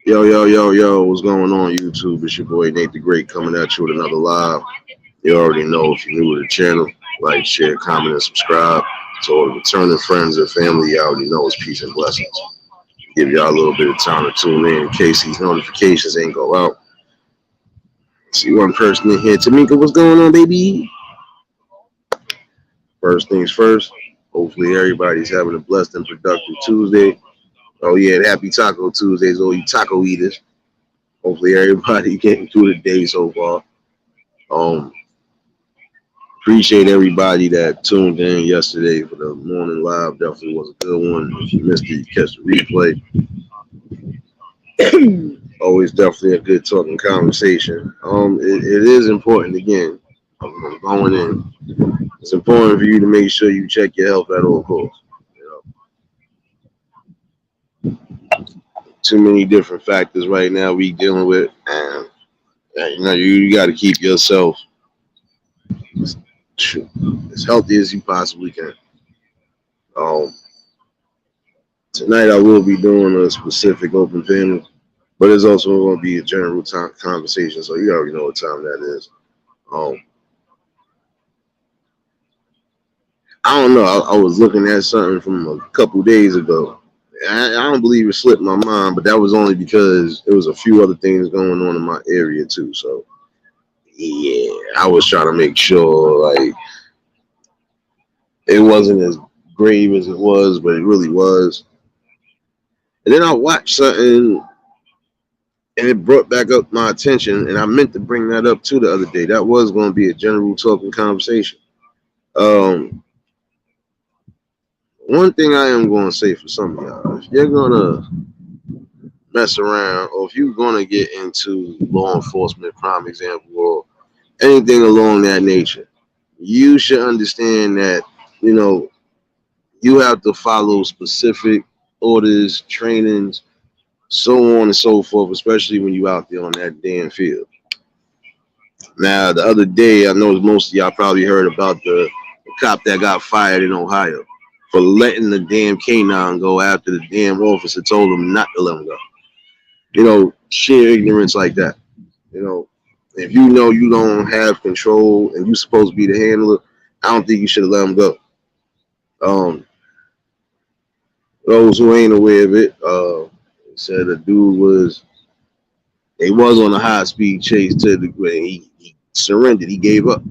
Yo, yo, yo, yo, what's going on YouTube? It's your boy Nate the Great coming at you with another live. You already know if you're new to the channel, like, share, comment, and subscribe. To all the returning friends and family, you already know it's peace and blessings. Give y'all a little bit of time to tune in case these notifications ain't go out. See one person in here. Tamika, what's going on, baby? First things first, hopefully everybody's having a blessed and productive Tuesday. Oh yeah, and happy Taco Tuesdays, all you taco eaters. Hopefully everybody getting through the day so far. Um, Appreciate everybody that tuned in yesterday for the morning live. Definitely was a good one. If you missed it, you catch the replay. Always definitely a good talking conversation. It is important again. I'm going in. It's important for you to make sure you check your health at all costs. You know, too many different factors right now we dealing with, and you got to keep yourself as healthy as you possibly can. Um, Tonight I will be doing a specific open panel, but it's also going to be a general conversation. So you already know what time that is. Um, I don't know. I was looking at something from a couple days ago. I don't believe it slipped my mind, but that was only because there was a few other things going on in my area too. So yeah, I was trying to make sure like it wasn't as grave as it was, but it really was. And then I watched something and it brought back up my attention, and I meant to bring that up too the other day. That was going to be a general talking conversation. Um, One thing I am going to say for some of y'all, if you're going to mess around, or if you're going to get into law enforcement, prime example, or anything along that nature, you should understand that, you know, you have to follow specific orders, trainings, so on and so forth, especially when you out there on that damn field. Now, the other day, I know most of y'all probably heard about the cop that got fired in Ohio for letting the damn canine go after the damn officer told him not to let him go. You know, sheer ignorance like that. You know, if you know you don't have control and you're supposed to be the handler, I don't think you should have let him go. Um, those who ain't aware of it, said a dude was on a high speed chase to the he surrendered, he gave up.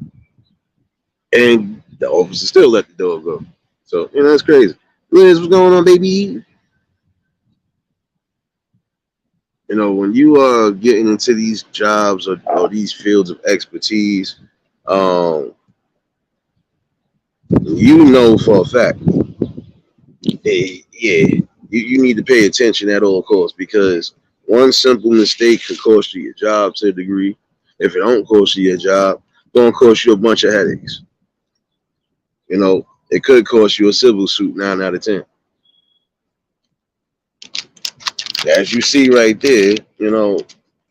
And the officer still let the dog go. So, you know, that's crazy. Liz, what's going on, baby? You know, when you are getting into these jobs or these fields of expertise, um, you know for a fact, you need to pay attention at all costs because one simple mistake could cost you your job to a degree. If it don't cost you your job, it's gonna cost you a bunch of headaches. You know, it could cost you a civil suit 9 out of 10. As you see right there, you know,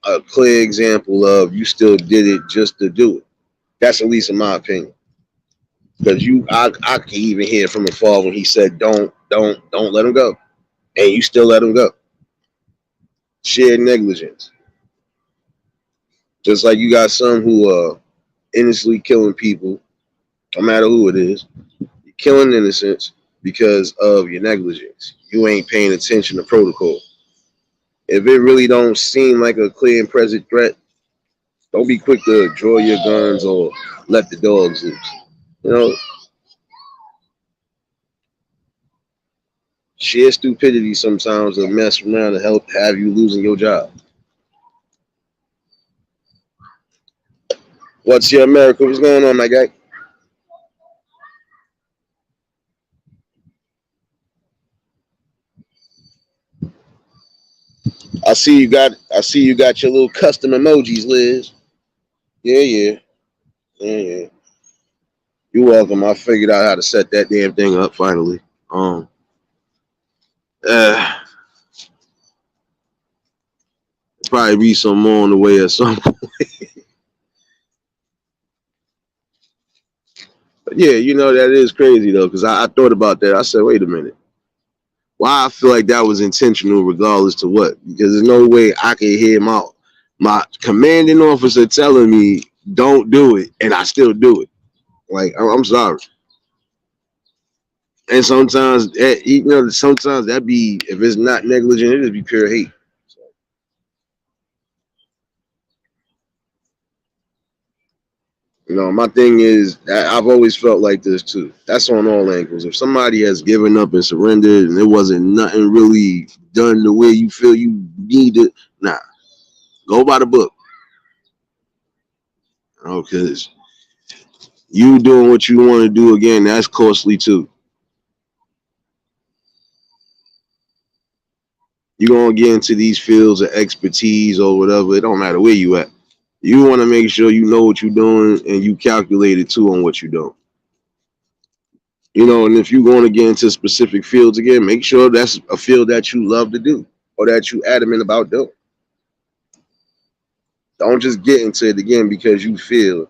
a clear example of you still did it just to do it. That's at least in my opinion. Because I can even hear from afar when he said, don't let him go. And you still let him go. Sheer negligence. Just like you got some who are innocently killing people, no matter who it is. You're killing innocents because of your negligence. You ain't paying attention to protocol. If it really don't seem like a clear and present threat, don't be quick to draw your guns or let the dogs loose. You know, sheer stupidity sometimes will mess around and help have you losing your job. What's your America? What's going on, my guy? I see you got your little custom emojis, Liz. Yeah, yeah. Yeah, yeah. You're welcome. I figured out how to set that damn thing up finally. Um uh, Probably be some more on the way or something. Yeah, you know that is crazy though, because I thought about that. I said, wait a minute, why I feel like that was intentional, regardless to what? Because there's no way I can hear my commanding officer telling me don't do it, and I still do it. Like I'm sorry. And sometimes, you know, sometimes that be if it's not negligent, it just be pure hate. You know, my thing is, I've always felt like this too. That's on all angles. If somebody has given up and surrendered, and there wasn't nothing really done the way you feel you need it, nah, go by the book. You know, because you doing what you want to do again, that's costly too. You're gonna get into these fields of expertise or whatever. It don't matter where you at. You want to make sure you know what you're doing and you calculate it too on what you're doing. You know, and if you're going to get into specific fields again, make sure that's a field that you love to do or that you adamant about doing. Don't just get into it again because you feel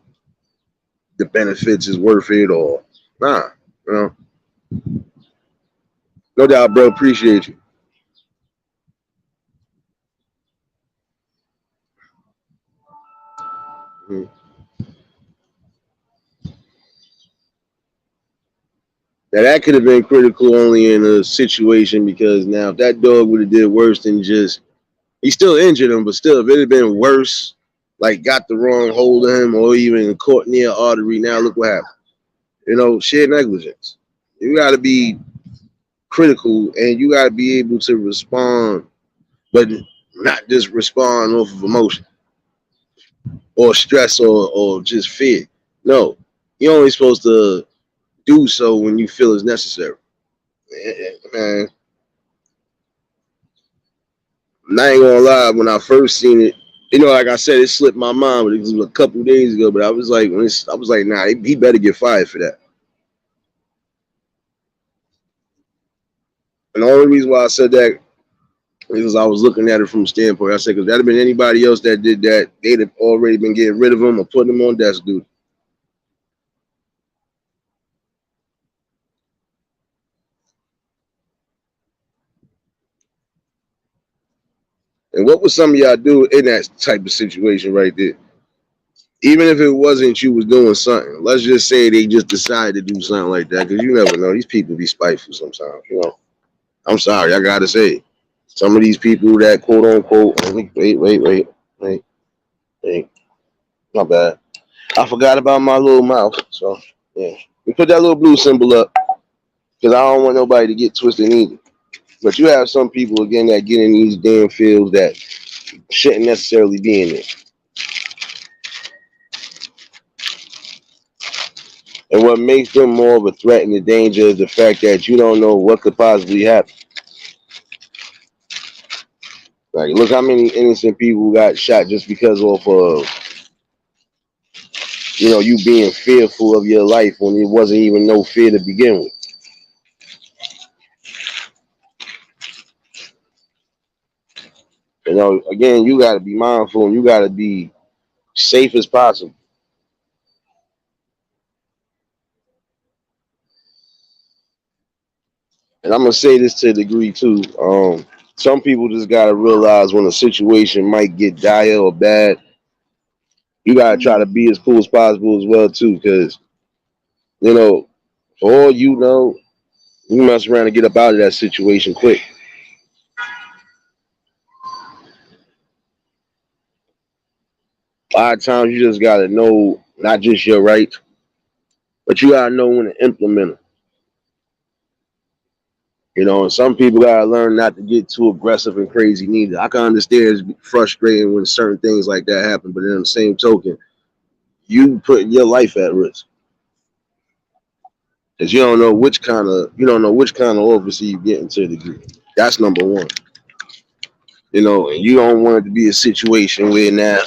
the benefits is worth it or nah. You know, no doubt, bro. Appreciate you. Mhm. Now that could have been critical only in a situation because now if that dog would have did worse than just he still injured him, but still if it had been worse, like got the wrong hold of him or even caught near artery, now look what happened. You know, sheer negligence. You got to be critical and you got to be able to respond, but not just respond off of emotion or stress or just fear. No, you're only supposed to do so when you feel it's necessary. Man, I ain't gonna lie. When I first seen it, you know, like I said, it slipped my mind, but it was a couple days ago. But I was like, I was like, nah, he better get fired for that. And the only reason why I said that because I was looking at it from a standpoint. I said, because that'd have been anybody else that did that, they'd have already been getting rid of him or putting him on desk duty. And what would some of y'all do in that type of situation right there? Even if it wasn't you was doing something, let's just say they just decided to do something like that, because you never know. These people be spiteful sometimes. You know, I'm sorry, I gotta say, some of these people that quote unquote, wait, my bad. I forgot about my little mouth. So yeah, we put that little blue symbol up because I don't want nobody to get twisted either. But you have some people again that get in these damn fields that shouldn't necessarily be in there. And what makes them more of a threat and a danger is the fact that you don't know what could possibly happen. Like, look how many innocent people got shot just because of, you being fearful of your life when it wasn't even no fear to begin with. You know, again, you got to be mindful and you got to be safe as possible. And I'm gonna say this to a degree too. Some people just gotta realize when a situation might get dire or bad, you gotta try to be as cool as possible as well too, because you know, for all you know, you mess around and get up out of that situation quick. A lot of times you just gotta know not just your rights, but you gotta know when to implement them. You know, and some people gotta learn not to get too aggressive and crazy neither. I can understand it's frustrating when certain things like that happen, but in the same token, you putting your life at risk. Because you don't know which kind of officer you get into the degree. That's number one. You know, and you don't want it to be a situation where now,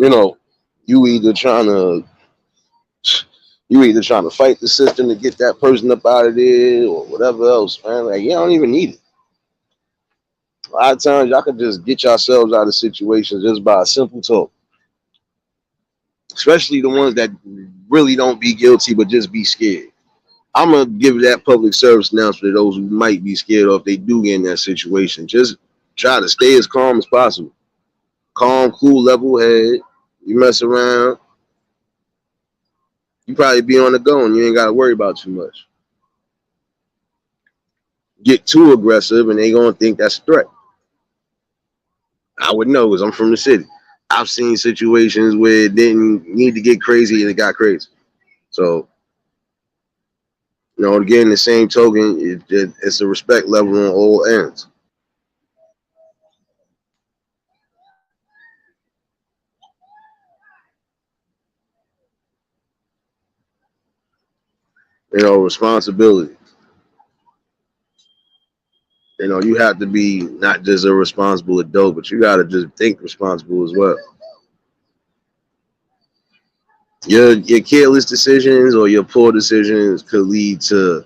you know, you either trying to you either trying to fight the system to get that person up out of there or whatever else, man. Like you don't even need it. A lot of times y'all can just get yourselves out of situations just by a simple talk. especially the ones that really don't be guilty but just be scared. I'm gonna give that public service announcement to those who might be scared, or if they do get in that situation, just try to stay as calm as possible. Calm, cool, level head. You mess around, you probably be on the go and you ain't gotta worry about too much. Get too aggressive and they gonna think that's a threat. I would know because I'm from the city. I've seen situations where it didn't need to get crazy and it got crazy. So, again, the same token, it's a respect level on all ends. Responsibility. You have to be not just a responsible adult, but you got to just think responsible as well. Your careless decisions or your poor decisions could lead to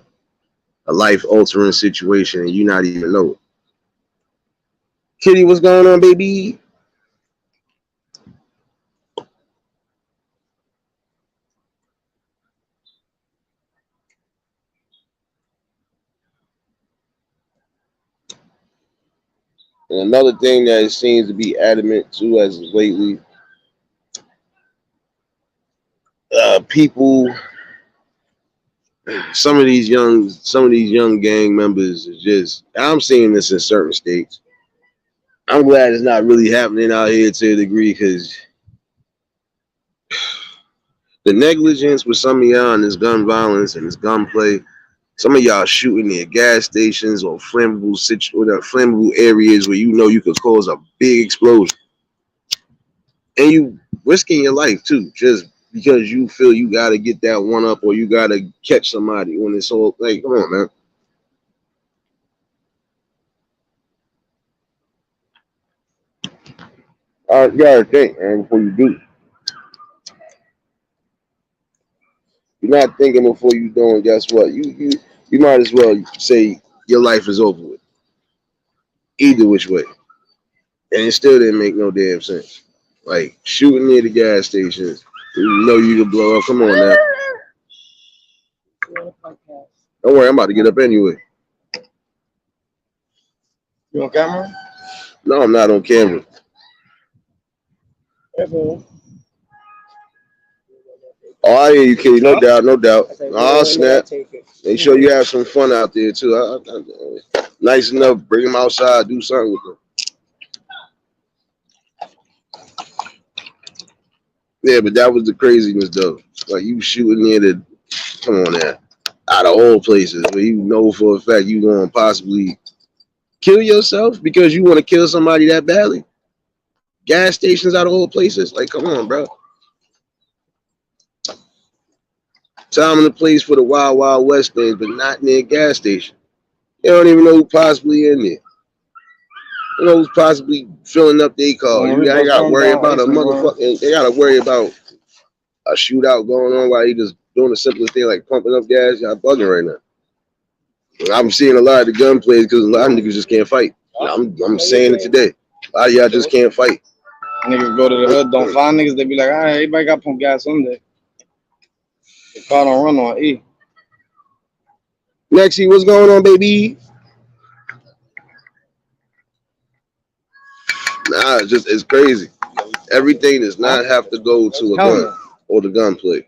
a life altering situation and you not even know it. Kitty, what's going on, baby? And another thing that it seems to be adamant to as of lately, people, some of these young gang members is just. I'm seeing this in certain states. I'm glad it's not really happening out here to a degree because the negligence with some of y'all in this gun violence and this gunplay, some of y'all shooting at gas stations or flammable areas where you could cause a big explosion, and you risking your life too, just because you feel you gotta get that one up or you gotta catch somebody when it's all like, come on, man. You gotta think, man, before you do. You're not thinking before you do, and guess what? You might as well say your life is over with, either which way, and it still didn't make no damn sense. Like shooting near the gas stations, you can blow up. Come on now. Don't worry, I'm about to get up anyway. You on camera? No, I'm not on camera. Oh, I hear you, Kitty. No doubt, no doubt. Oh, snap. Make sure you have some fun out there, too. Nice enough. Bring them outside. Do something with them. Yeah, but that was the craziness, though. Like, you shooting near the, come on now, out of all places where you know for a fact you going to possibly kill yourself because you want to kill somebody that badly. Gas stations out of all places. Like, come on, bro. Time and the place for the Wild Wild West things, but not near a gas station. You don't even know who possibly in there. You know who's possibly filling up their car. You ain't got to worry about a motherfucker. They got to worry about a shootout going on while you just doing the simplest thing like pumping up gas. Y'all bugging right now. I'm seeing a lot of the gunplay because a lot of niggas just can't fight. I'm saying it today. A lot of y'all just can't fight. Niggas go to the hood, don't find niggas. They be like, all right, everybody got pump gas someday. The car don't run on E. Lexi, what's going on, baby? Nah, it's crazy. Everything does not have to go to a gun or the gunplay.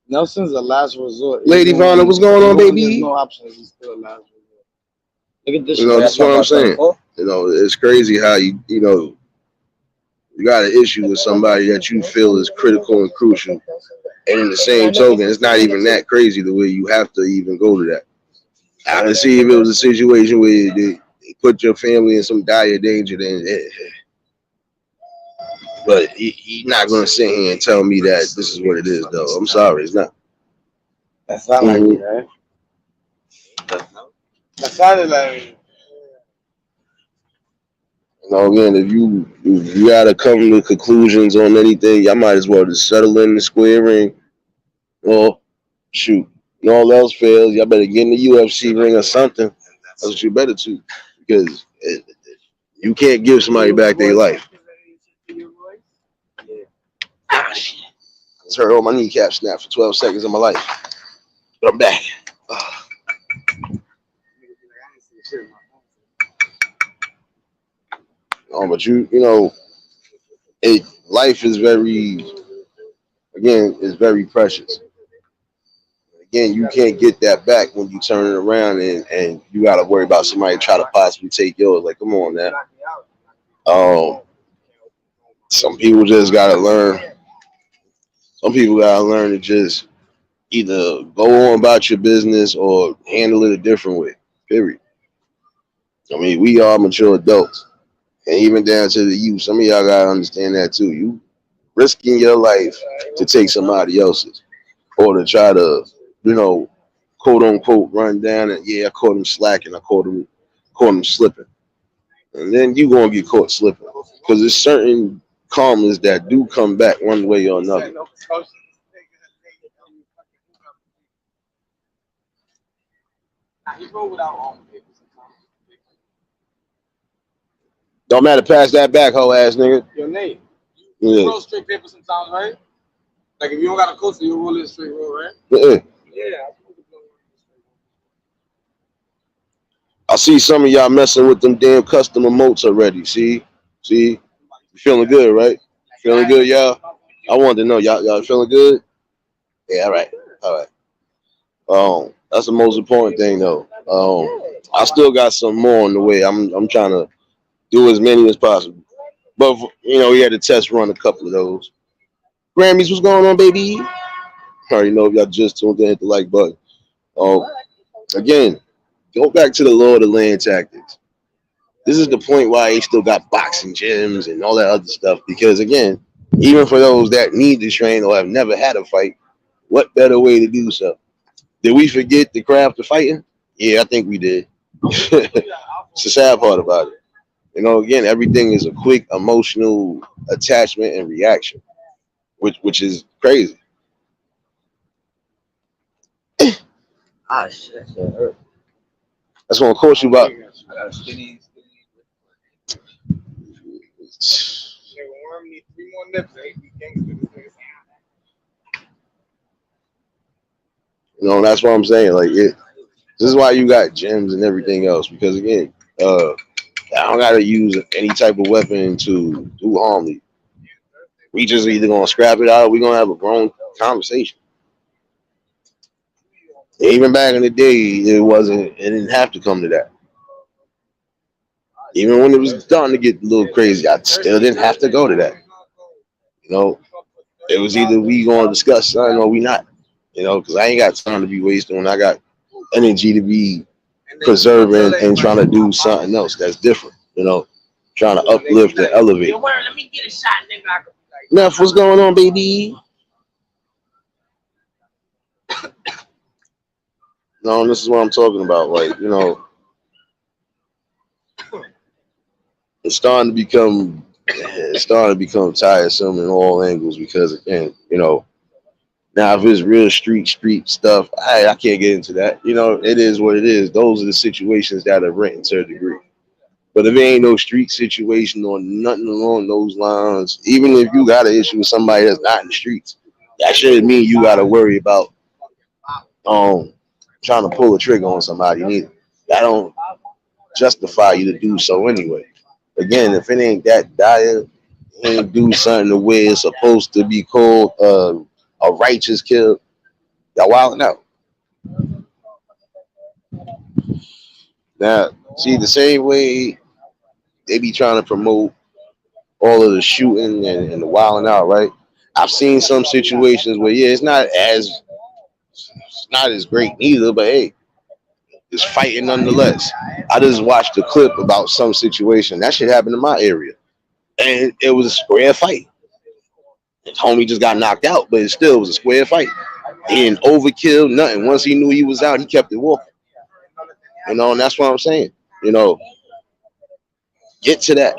Nelson's a last resort. Lady Vonna, what's going on, baby? There's no options. He's still a last resort. Look at this. That's what I'm saying. It's crazy how you got an issue with somebody that you feel is critical and crucial, and in the same token, it's not even that crazy the way you have to even go to that. I can see if it was a situation where they put your family in some dire danger, then. But he's not gonna sit here and tell me that this is what it is, though. I'm sorry, it's not. That's not like me, right? That sounded like. Again, if you gotta come to conclusions on anything, y'all might as well just settle in the square ring, or shoot. And all else fails, y'all better get in the UFC ring or something. That's what you better do, because you can't give somebody back their life. Ah, shit. Just heard all my kneecap snap for 12 seconds of my life. But I'm back. But you know, life is is very precious. Again, you can't get that back when you turn it around and you got to worry about somebody try to possibly take yours. Like, come on now. Um, some people just got to learn. Some people got to learn to just either go on about your business or handle it a different way. Period. I mean, we are mature adults. And even down to the youth, some of y'all gotta understand that too. You risking your life to take somebody else's, or to try to, you know, quote unquote, run down and yeah, I caught him slacking, caught him slipping, and then you gonna get caught slipping because there's certain karmas that do come back one way or another. Don't matter, pass that back, hoe ass nigga. Your name. Yeah. You roll straight paper sometimes, right? Like if you don't got a coaster, you roll it straight roll, right? Yeah. Yeah. I see some of y'all messing with them damn custom emotes already. See, you feeling good, right? Feeling good, y'all. I wanted to know, y'all feeling good? Yeah, all right. That's the most important thing, though. I still got some more on the way. I'm trying to do as many as possible. But you know, we had to test run a couple of those. Grammys, what's going on, baby? I already know if y'all just tuned in, hit the like button. Again, go back to the law of the land tactics. This is the point why they still got boxing gyms and all that other stuff. Because again, even for those that need to train or have never had a fight, what better way to do so? Did we forget the craft of fighting? Yeah, I think we did. It's the sad part about it. You know, again, everything is a quick emotional attachment and reaction, which is crazy. Ah, shit, that hurt. That's gonna cost you about. Skinny. Worm need 3 more nips. You know, that's what I'm saying. Like, this is why you got gyms and everything else. Because again, I don't gotta use any type of weapon to do harm to you. We just either gonna scrap it out or we gonna have a grown conversation. Even back in the day, it didn't have to come to that. Even when it was starting to get a little crazy, I still didn't have to go to that. You know, it was either we gonna discuss something or we not. You know, because I ain't got time to be wasting when I got energy to be preserving and trying to do something else that's different. You know, trying to uplift and elevate. Let me get a shot, nigga. Neff, what's going on, baby? No, this is what I'm talking about. Like, you know, it's starting to become tiresome in all angles because again, you know, now if it's real street stuff, I can't get into that. You know, it is what it is. Those are the situations that are written to a degree. But if there ain't no street situation or nothing along those lines, even if you got an issue with somebody that's not in the streets, that shouldn't mean you got to worry about um trying to pull a trigger on somebody. That don't justify you to do so anyway. Again, if it ain't that dire, you ain't do something the way it's supposed to be called a righteous kill, y'all wilding out. Now, see the same way they be trying to promote all of the shooting and the wilding out, right? I've seen some situations where yeah, it's not as great either, but hey, it's fighting nonetheless. I just watched a clip about some situation that shit happened in my area, and it was a square fight. His homie just got knocked out, but it still was a square fight. He didn't overkill nothing. Once he knew he was out, he kept it walking. You know, and that's what I'm saying. You know, get to that.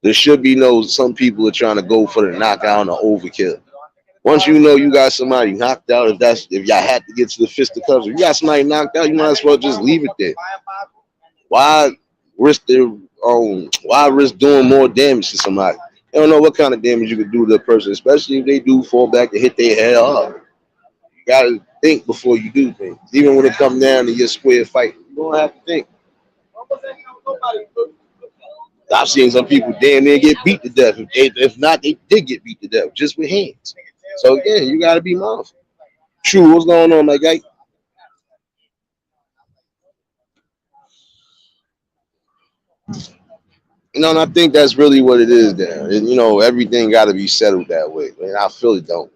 There should be no. Some people are trying to go for the knockout and the overkill. Once you know you got somebody knocked out, if y'all had to get to the fisticuffs, if you got somebody knocked out, you might as well just leave it there. Why risk why risk doing more damage to somebody? You don't know what kind of damage you could do to a person, especially if they do fall back and hit their head hard. You gotta think before you do things. Even when it comes down to your square fight, you don't have to think. I've seen some people damn near get beat to death. If not, they did get beat to death just with hands. So again, you gotta be mindful. True, what's going on, my guy? And I think that's really what it is there. And, everything got to be settled that way. And I feel it don't.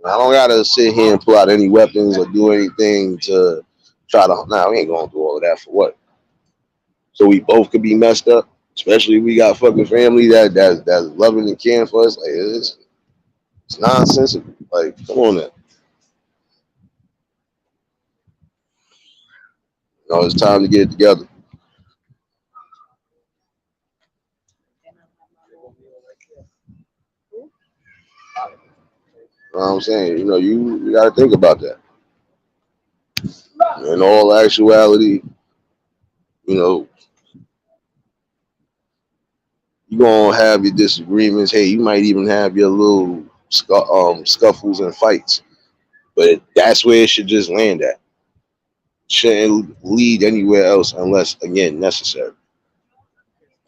I don't got to sit here and pull out any weapons or do anything to try to. Nah, we ain't going through all of that for what? So we both could be messed up, especially if we got fucking family that's loving and caring for us. Like, it's nonsensical. Like, come on now. It's time to get it together. You know what I'm saying? You got to think about that. In all actuality, you know, you gonna have your disagreements. Hey, you might even have your little scuffles and fights, but that's where it should just land at. Shouldn't lead anywhere else unless again necessary.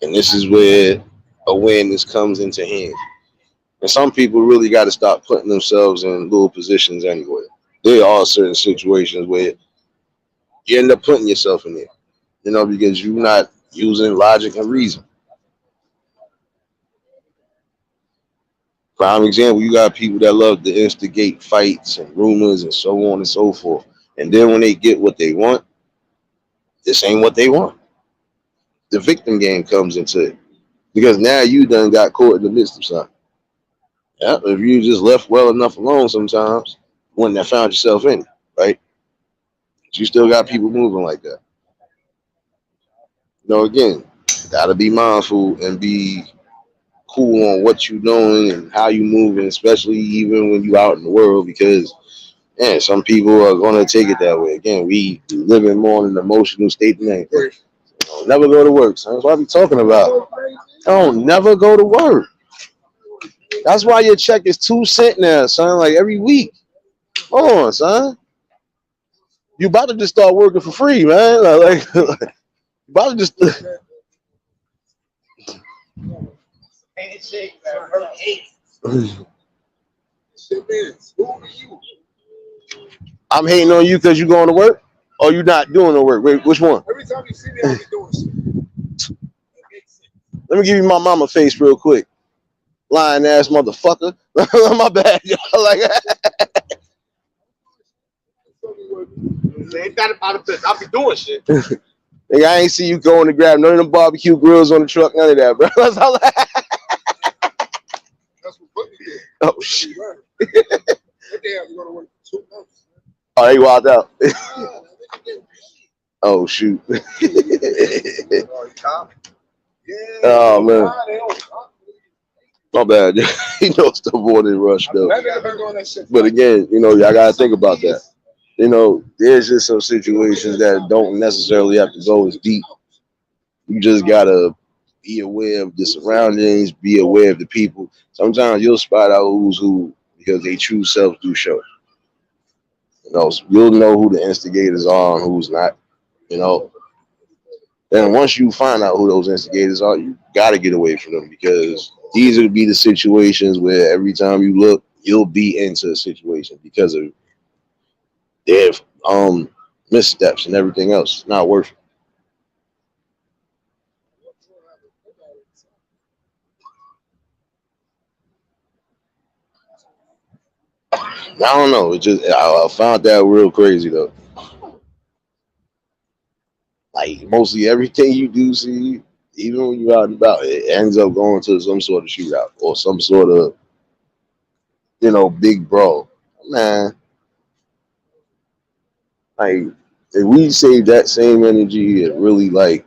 And this is where awareness comes into hand. And some people really got to stop putting themselves in little positions anyway. There are certain situations where you end up putting yourself in there, because you're not using logic and reason. Prime example, you got people that love to instigate fights and rumors and so on and so forth. And then when they get what they want, this ain't what they want. The victim game comes into it. Because now you done got caught in the midst of something. Yeah, if you just left well enough alone sometimes, you wouldn't have found yourself in it, right? But you still got people moving like that. Again, gotta be mindful and be cool on what you're doing and how you moving, especially even when you out in the world, because some people are gonna take it that way. Again, we live in more in an emotional state than anything. Never go to work, son. That's what I be talking about. Don't never go to work. That's why your check is 2 cents now, son. Like every week. Come on, son. You about to just start working for free, man. Like you about to just. I'm hating on you because you going to work, or you not doing no work. Wait, which one? Every time you see me, I'll be doing shit. Let me give you my mama face real quick. Lying ass motherfucker. My bad, y'all. Like, ain't that about a bitch? I'll be doing shit. Nigga, I ain't see you going to grab none of them barbecue grills on the truck, none of that, bro. That's all. That's what put me there. Oh shit. That day I was gonna work 2 months. Oh, they wild out. Oh shoot. Oh man. My bad. It's the morning rush though. But again, y'all gotta think about that. There's just some situations that don't necessarily have to go as deep. You just gotta be aware of the surroundings, be aware of the people. Sometimes you'll spot out who's who because they true selves do show. You'll know who the instigators are and who's not. Then once you find out who those instigators are, you gotta get away from them because these would be the situations where every time you look, you'll be into a situation because of their missteps and everything else. It's not worth it. I don't know. I found that real crazy though. Like mostly everything you do see, even when you're out and about, it ends up going to some sort of shootout or some sort of big brawl. Man, like if we save that same energy and really like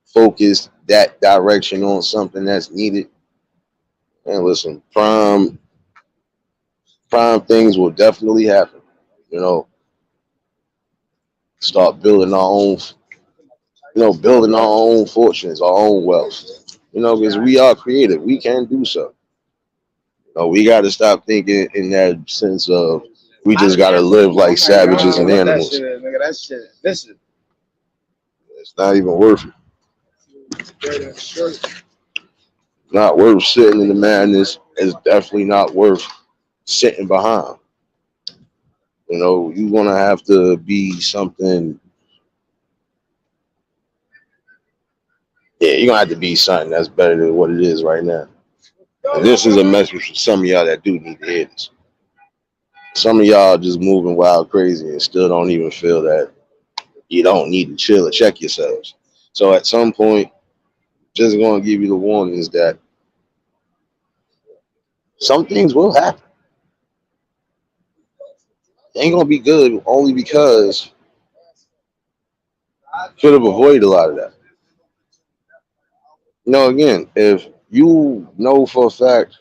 focus that direction on something that's needed, and listen, prime things will definitely happen. You know, start building our own, building our own fortunes, our own wealth. You know, because we are creative. We can do so. We got to stop thinking in that sense of we just got to live like savages and What that animals. shit is, nigga. That shit. This is. It's not even worth it. Not worth sitting in the madness. It's definitely not worth sitting behind. You're gonna have to be something. Yeah, you're gonna have to be something that's better than what it is right now. And this is a message for some of y'all that do need to hear this. Some of y'all just moving wild crazy and still don't even feel that you don't need to chill or check yourselves. So at some point, just gonna give you the warnings that some things will happen. It ain't gonna be good only because you could have avoided a lot of that. Again, if you know for a fact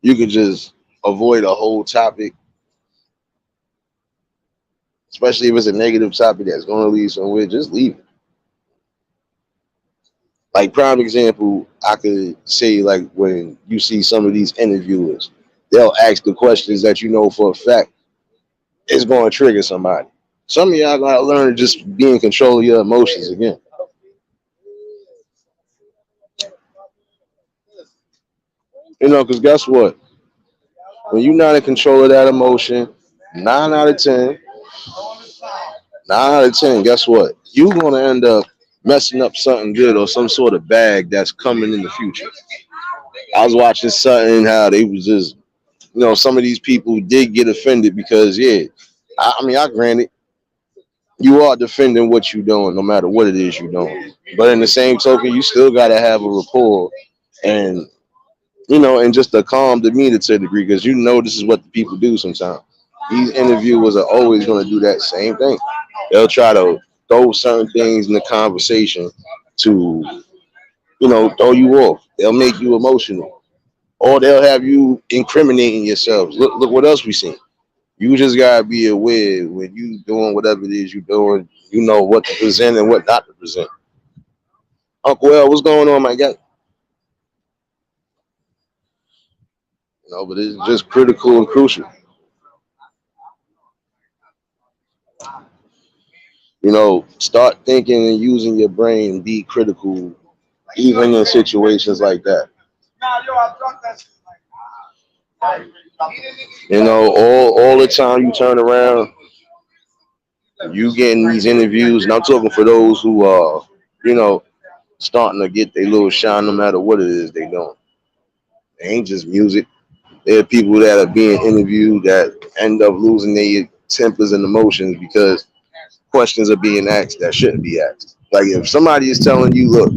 you could just avoid a whole topic, especially if it's a negative topic that's going to lead somewhere, just leave it. Like prime example, I could say like when you see some of these interviewers, they'll ask the questions that you know for a fact it's going to trigger somebody. Some of y'all gotta learn to just be in control of your emotions again. Because guess what? When you're not in control of that emotion, 9 out of 10, 9 out of 10, guess what? You're gonna end up messing up something good or some sort of bag that's coming in the future. I was watching something how they was just, some of these people did get offended because, yeah, I granted, you are defending what you're doing, no matter what it is you're doing. But in the same token, you still gotta have a rapport and and just a calm demeanor to a degree because this is what the people do sometimes. These interviewers are always going to do that same thing. They'll try to throw certain things in the conversation to, throw you off. They'll make you emotional, or they'll have you incriminating yourselves. Look what else we seen. You just gotta be aware when you doing whatever it is you're doing. You know what to present and what not to present. Uncle L, what's going on, my guy? But it's just critical and crucial. Start thinking and using your brain. Be critical, even in situations like that. All the time you turn around, you getting these interviews, and I'm talking for those who are, you know, starting to get their little shine, no matter what it is they doing. It ain't just music. There are people that are being interviewed that end up losing their tempers and emotions because questions are being asked that shouldn't be asked. Like if somebody is telling you, look,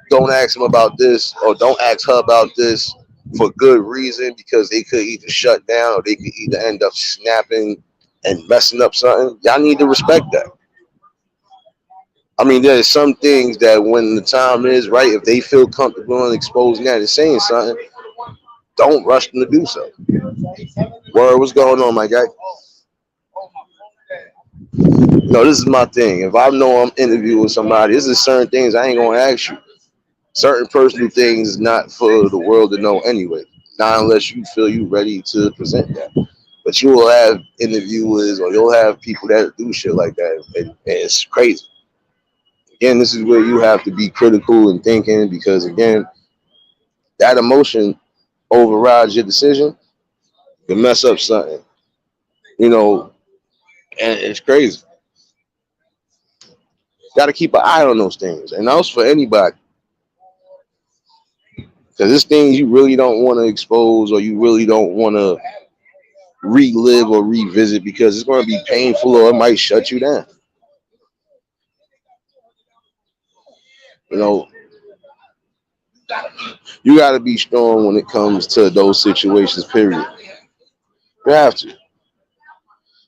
don't ask them about this or don't ask her about this for good reason because they could either shut down or they could either end up snapping and messing up something, y'all need to respect that. I mean, there's some things that when the time is right, if they feel comfortable in exposing that and saying something, don't rush them to do so. Word, what's going on, my guy? No, this is my thing. If I know I'm interviewing somebody, this is certain things I ain't gonna ask you. Certain personal things is not for the world to know anyway. Not unless you feel you ready to present that. But you will have interviewers or you'll have people that do shit like that, and it's crazy. Again, this is where you have to be critical and thinking because again, that emotion overrides your decision. You can mess up something, you know, and it's crazy. Got to keep an eye on those things, and that's for anybody. Because there's things you really don't want to expose or you really don't want to relive or revisit because it's going to be painful or it might shut you down. You know, you got to be strong when it comes to those situations, period. You have to.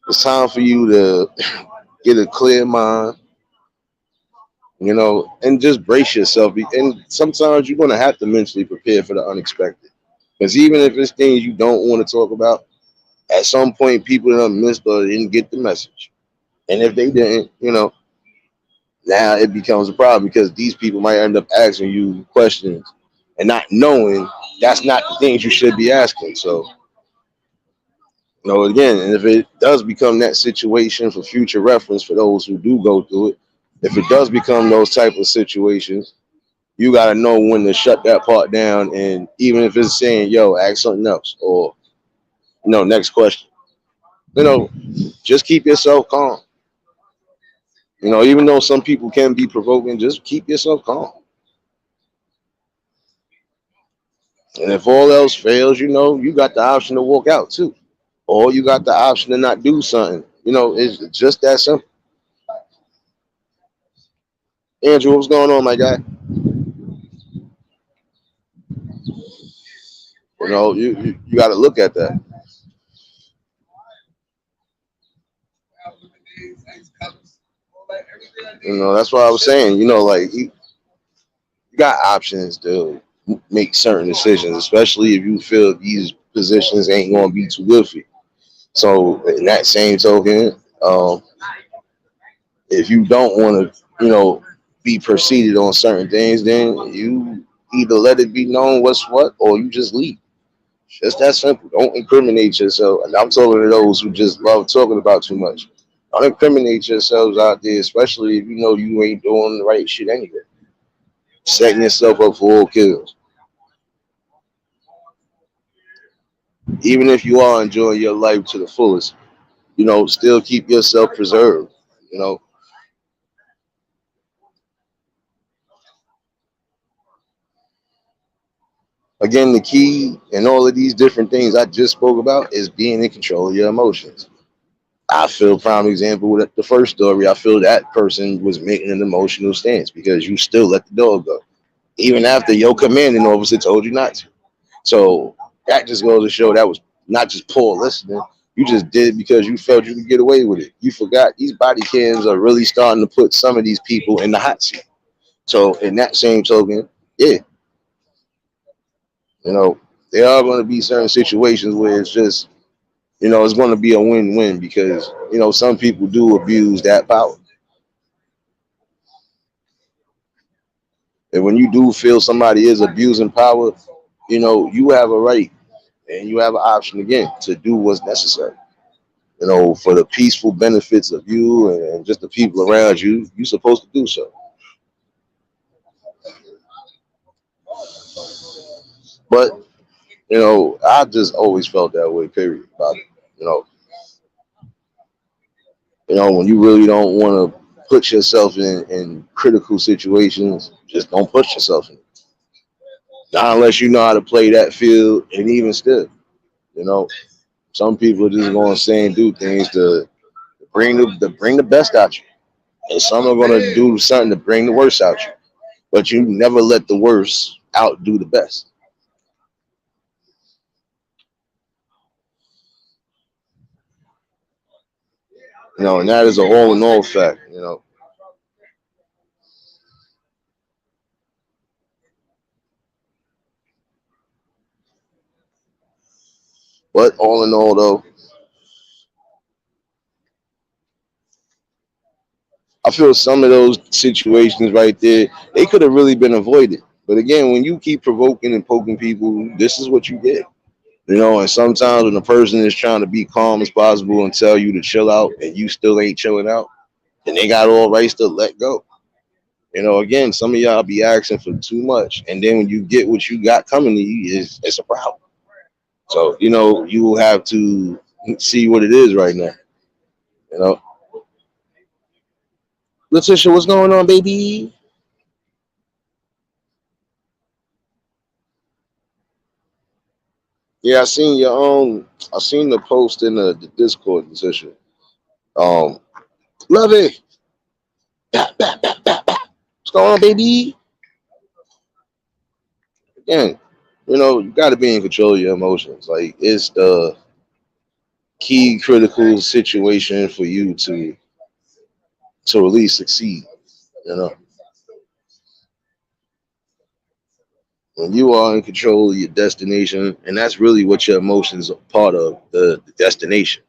It's time for you to get a clear mind, and just brace yourself. And sometimes you're going to have to mentally prepare for the unexpected. Because even if it's things you don't want to talk about, at some point people done missed or didn't get the message. And if they didn't, Now it becomes a problem because these people might end up asking you questions and not knowing that's not the things you should be asking. So, again, and if it does become that situation for future reference for those who do go through it, if it does become those type of situations, you got to know when to shut that part down. And even if it's saying, yo, ask something else or, next question, you know, just keep yourself calm. Even though some people can be provoking, just keep yourself calm. And if all else fails, you got the option to walk out too. Or you got the option to not do something. It's just that simple. Andrew, what's going on, my guy? You got to look at that. That's what I was saying. Like you got options to make certain decisions, especially if you feel these positions ain't going to be too good for you. So, in that same token, if you don't want to, be proceeded on certain things, then you either let it be known what's what, or you just leave. Just that simple. Don't incriminate yourself. And I'm talking to those who just love talking about too much. Don't incriminate yourselves out there, especially if you know you ain't doing the right shit anyway. Setting yourself up for all kills. Even if you are enjoying your life to the fullest, still keep yourself preserved. You know, Again, the key in all of these different things I just spoke about is being in control of your emotions. I feel prime example with the first story. I feel that person was making an emotional stance because you still let the dog go, even after your commanding officer told you not to. So that just goes to show that was not just poor listening. You just did it because you felt you could get away with it. You forgot these body cams are really starting to put some of these people in the hot seat. So in that same token, yeah, you know, there are going to be certain situations where it's just, it's going to be a win-win because, some people do abuse that power. And when you do feel somebody is abusing power, you have a right and you have an option again to do what's necessary. For the peaceful benefits of you and just the people around you, you're supposed to do so. But, I just always felt that way, period. About it. You know, when you really don't want to put yourself in critical situations, just don't put yourself in. Not unless you know how to play that field, and even still, you know, some people are just going to say and do things to bring the best out you, and some are going to do something to bring the worst out you. But you never let the worst outdo the best. And that is a all in all fact. But all in all, though, I feel some of those situations right there, they could have really been avoided. But again, when you keep provoking and poking people, this is what you get. And sometimes when a person is trying to be calm as possible and tell you to chill out and you still ain't chilling out, and they got all rights to let go. Again, some of y'all be asking for too much. And then when you get what you got coming to you, it's a problem. So, you will have to see what it is right now. You know, Letitia, what's going on, baby? Yeah, I seen the post in the Discord, Letitia. Um, love it. Bah, bah, bah, bah, bah. What's going on, baby? Again, you got to be in control of your emotions. Like, it's the key critical situation for you to really succeed. You know, when you are in control of your destination, and that's really what your emotions are part of, the destination.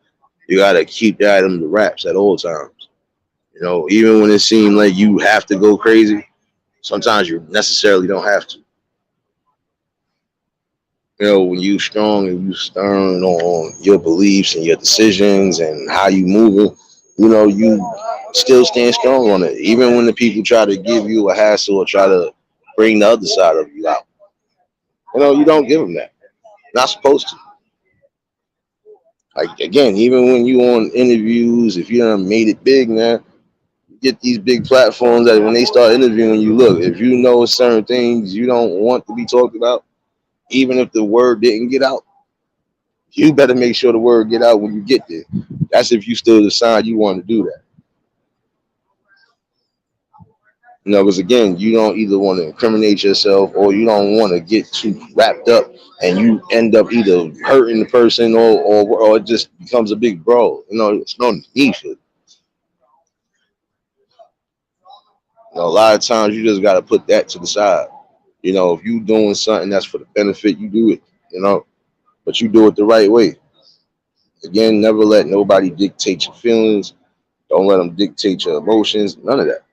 You got to keep that in the wraps at all times. You know, even when it seems like you have to go crazy, sometimes you necessarily don't have to. You know, when you strong and you stern on your beliefs and your decisions and how you moving, you know, you still stand strong on it. Even when the people try to give you a hassle or try to bring the other side of you out. You know, you don't give them that. Not supposed to. Like again, even when you on interviews, if you done made it big, man, you get these big platforms that when they start interviewing you, look, if you know certain things you don't want to be talked about, even if the word didn't get out, you better make sure the word get out when you get there. That's if you still decide you want to do that. You know, because again, you don't either want to incriminate yourself or you don't want to get too wrapped up and you end up either hurting the person or it just becomes a big brawl. You know, it's no need for it. You know, a lot of times you just got to put that to the side. You know, if you doing something that's for the benefit, you do it. You know, but you do it the right way. Again, never let nobody dictate your feelings. Don't let them dictate your emotions. None of that.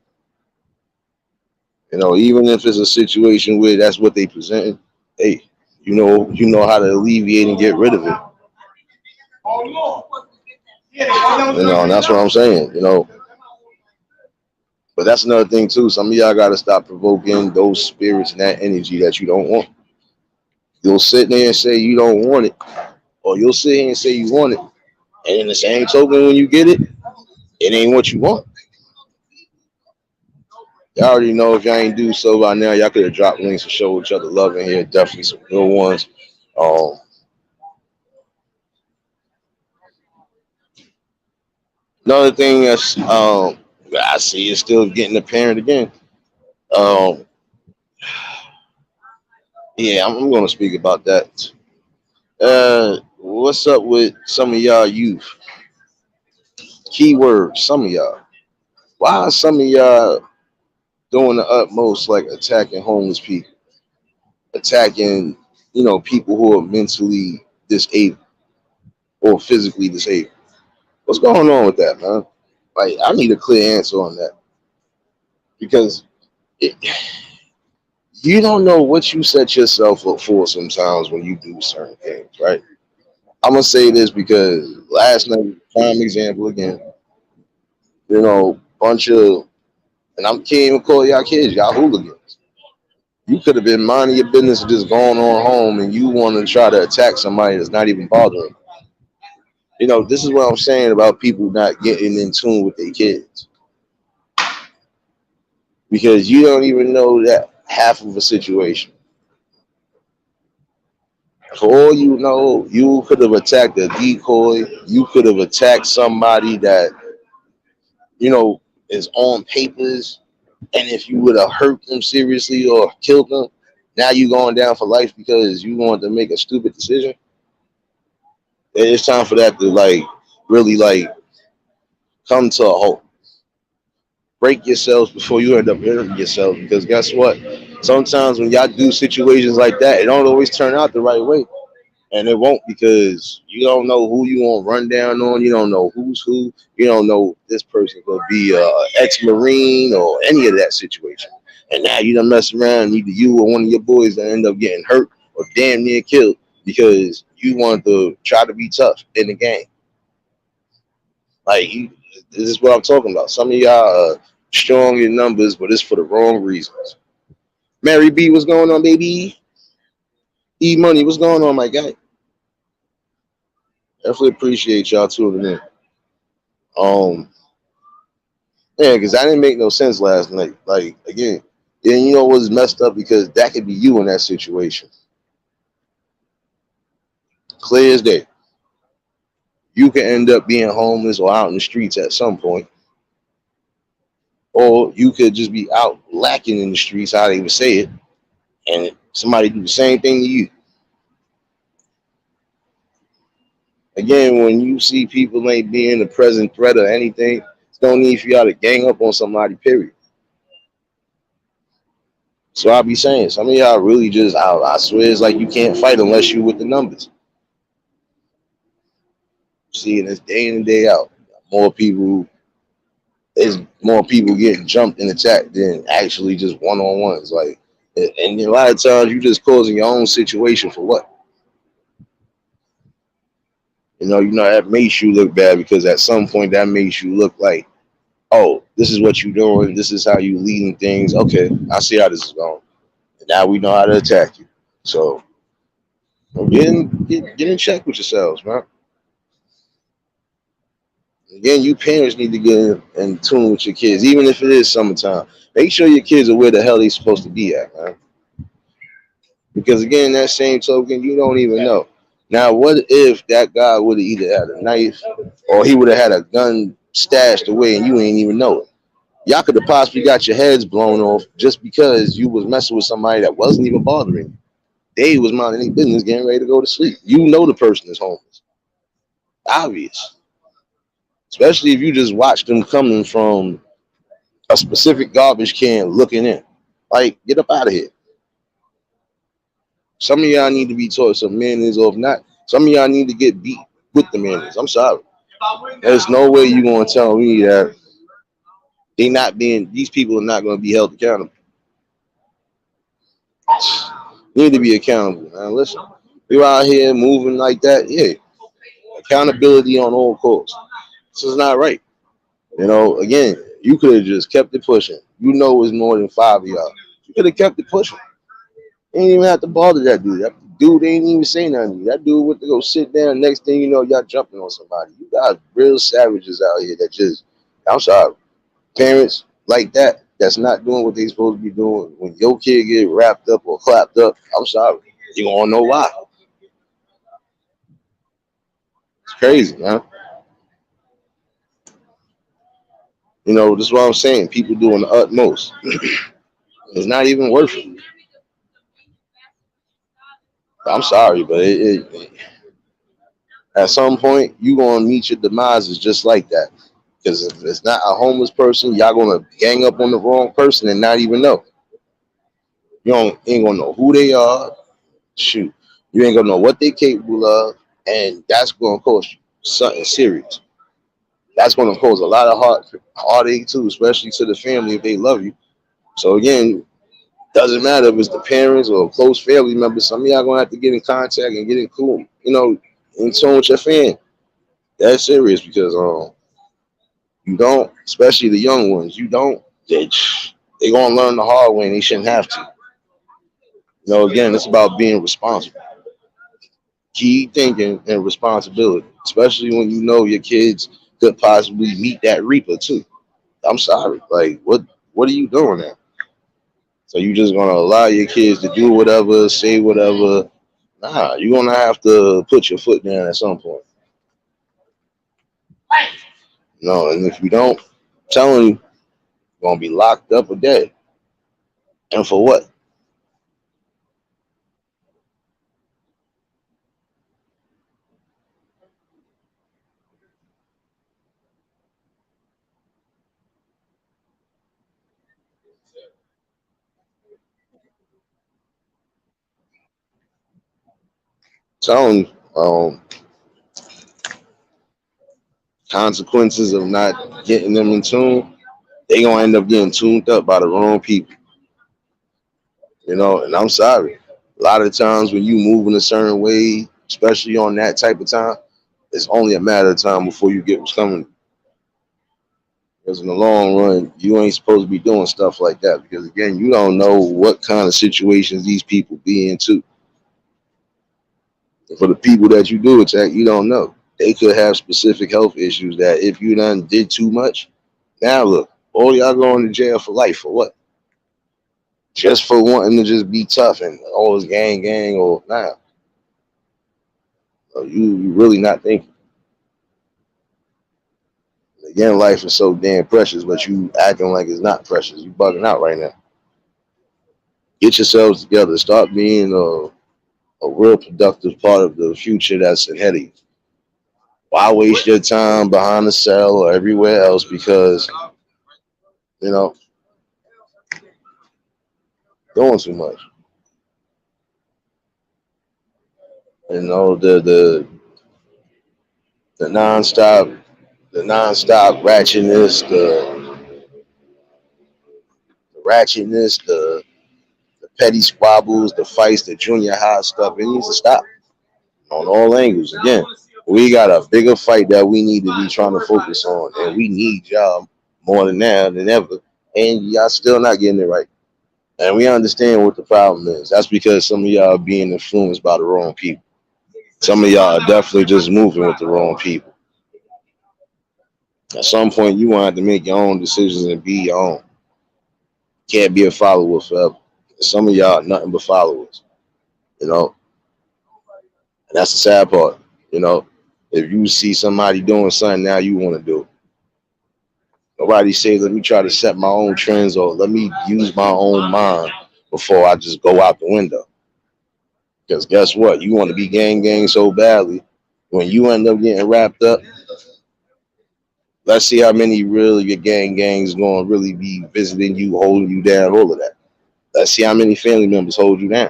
You know, even if it's a situation where that's what they present, hey, you know how to alleviate and get rid of it. You know, and that's what I'm saying. You know, but that's another thing too. Some of y'all got to stop provoking those spirits and that energy that you don't want. You'll sit there and say you don't want it, or you'll sit here and say you want it, and in the same token, when you get it, it ain't what you want. Y'all already know if y'all ain't do so by now, y'all could have dropped links to show each other love in here. Definitely some good ones. Um, Another thing that's I see is still getting apparent again. Um, yeah, I'm going to speak about that. What's up with some of y'all youth? Keywords, some of y'all. Why are some of y'all doing the utmost, like attacking homeless people, attacking, you know, people who are mentally disabled or physically disabled? What's going on with that, man? Like, I need a clear answer on that because it, you don't know what you set yourself up for sometimes when you do certain things, right? I'm gonna say this because last night, prime example again, you know, bunch of, and I can't even call y'all kids, y'all hooligans. You could have been minding your business and just going on home, and you want to try to attack somebody that's not even bothering. You know, this is what I'm saying about people not getting in tune with their kids because you don't even know that half of a situation. For all you know, you could have attacked a decoy. You could have attacked somebody that, you know, is on papers. And if you would have hurt them seriously or killed them, now you going down for life because you want to make a stupid decision. It's time for that to like really like come to a halt. Break yourselves before you end up hurting yourselves. Because guess what? Sometimes when y'all do situations like that, it don't always turn out the right way. And it won't because you don't know who you want to run down on. You don't know who's who. You don't know if this person could be a ex-marine or any of that situation. And now you done mess around. Either you or one of your boys that end up getting hurt or damn near killed because you want to try to be tough in the game. Like this is what I'm talking about. Some of y'all are strong in numbers, but it's for the wrong reasons. Mary B, what's going on, baby? E Money, what's going on, my guy? Definitely appreciate y'all tuning in. Um, yeah, because I didn't make no sense last night. Like again, and you know what's messed up because that could be you in that situation. Clear as day. You could end up being homeless or out in the streets at some point, or you could just be out lacking in the streets. How they would say it, and somebody do the same thing to you. Again, when you see people ain't being a present threat or anything, it's no need for y'all to gang up on somebody. Period. So I'll be saying, some of y'all really just, I swear, it's like you can't fight unless you with the numbers. Seeing this day in and day out, more people There's more people getting jumped and attacked than actually just one on ones. Like, and a lot of times you just causing your own situation for what? That makes you look bad because at some point that makes you look like, oh, this is what you're doing. This is how you leading things. Okay, I see how this is going. And now we know how to attack you. So get in check with yourselves, man. Again, you parents need to get in tune with your kids, even if it is summertime. Make sure your kids are where the hell they supposed to be at, man. Because again, that same token, you don't even know. Now, what if that guy would have either had a knife or he would have had a gun stashed away and you ain't even know it? Y'all could have possibly got your heads blown off just because you was messing with somebody that wasn't even bothering you. They was minding their business, getting ready to go to sleep. You know the person is homeless. Obvious. Especially if you just watch them coming from a specific garbage can looking in. Like, get up out of here. Some of y'all need to be taught some manners, or if not, some of y'all need to get beat with the manners. I'm sorry. There's no way you gonna tell me that these people are not gonna be held accountable. Need to be accountable, man. Listen, you out here moving like that, yeah. Accountability on all courts. This is not right. Again, you could have just kept it pushing. You know it's more than five of y'all. You could have kept it pushing. You ain't even have to bother that dude. That dude ain't even say nothing to you. That dude went to go sit down. Next thing you know, y'all jumping on somebody. You got real savages out here that just, I'm sorry, parents like that, that's not doing what they supposed to be doing. When your kid get wrapped up or clapped up, I'm sorry. You gonna know why. It's crazy, man. This is what I'm saying. People doing the utmost. It's not even worth it. I'm sorry, but at some point, you going to meet your demises just like that. Because if it's not a homeless person, y'all going to gang up on the wrong person and not even know. Ain't going to know who they are. Shoot. You ain't going to know what they capable of. And that's going to cost you something serious. That's going to cause a lot of heartache, too, especially to the family if they love you. So, again, doesn't matter if it's the parents or a close family member. Some of y'all going to have to get in contact and get in cool, in tune with your family. That's serious because you don't, especially the young ones, you don't, they gonna learn the hard way and they shouldn't have to. Again, it's about being responsible. Key thinking and responsibility, especially when you know your kids could possibly meet that reaper too. I'm sorry. Like what are you doing now? So you just gonna allow your kids to do whatever, say whatever. Nah, you're gonna have to put your foot down at some point. And if you don't, I'm telling you, you're gonna be locked up or dead. And for what? Telling consequences of not getting them in tune, they gonna end up getting tuned up by the wrong people. And I'm sorry. A lot of times when you move in a certain way, especially on that type of time, it's only a matter of time before you get what's coming. Because in the long run, you ain't supposed to be doing stuff like that. Because again, you don't know what kind of situations these people be into. And for the people that you do attack, you don't know. They could have specific health issues that if you done did too much, now look, all y'all going to jail for life for what? Just for wanting to just be tough and always gang or nah. You really not thinking. Again, life is so damn precious, but you acting like it's not precious. You bugging out right now. Get yourselves together. Start being a real productive part of the future that's ahead of you. Why waste your time behind the cell or everywhere else? Because you know doing too much. The nonstop ratchetness, the ratchetness, the petty squabbles, the fights, the junior high stuff. It needs to stop on all angles. Again, we got a bigger fight that we need to be trying to focus on, and we need y'all more than now than ever. And y'all still not getting it right. And we understand what the problem is. That's because some of y'all are being influenced by the wrong people. Some of y'all are definitely just moving with the wrong people. At some point, you want to make your own decisions and be your own. Can't be a follower forever. Some of y'all are nothing but followers, you know. And that's the sad part, you know. If you see somebody doing something now, you want to do it. Nobody say, let me try to set my own trends or let me use my own mind before I just go out the window. Because guess what? You want to be gang so badly. When you end up getting wrapped up, let's see how many really your gangs going to really be visiting you, holding you down, all of that. Let's see how many family members hold you down.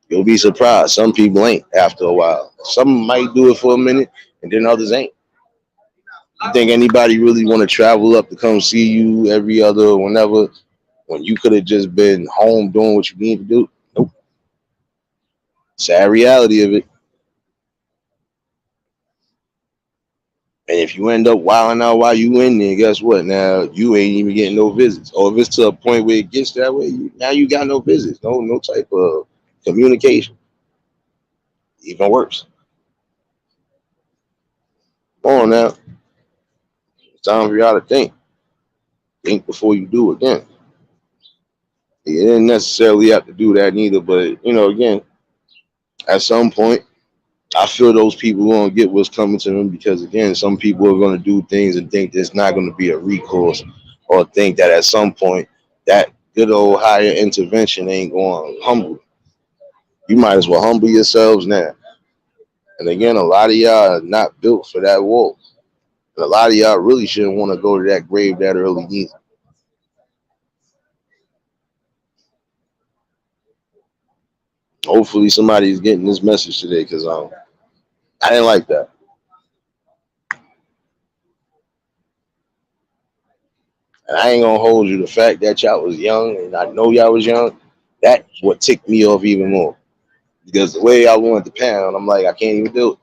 You'll be surprised. Some people ain't after a while. Some might do it for a minute, and then others ain't. You think anybody really want to travel up to come see you every other whenever when you could have just been home doing what you need to do? Nope. Sad reality of it. And if you end up wilding out while you in there, guess what? Now you ain't even getting no visits. Or if it's to a point where it gets that way, now you got no visits, no type of communication. Even worse. Come on now. It's time for y'all to think. Think before you do again. You didn't necessarily have to do that neither, but again, at some point, I feel those people are gonna get what's coming to them because again, some people are gonna do things and think there's not gonna be a recourse, or think that at some point that good old higher intervention ain't going to humble. You might as well humble yourselves now. And again, a lot of y'all are not built for that walk. And a lot of y'all really shouldn't want to go to that grave that early either. Hopefully somebody's getting this message today because I didn't like that. And I ain't gonna hold you. The fact that y'all was young and I know y'all was young, that's what ticked me off even more. Because the way I wanted to pound, I'm like, I can't even do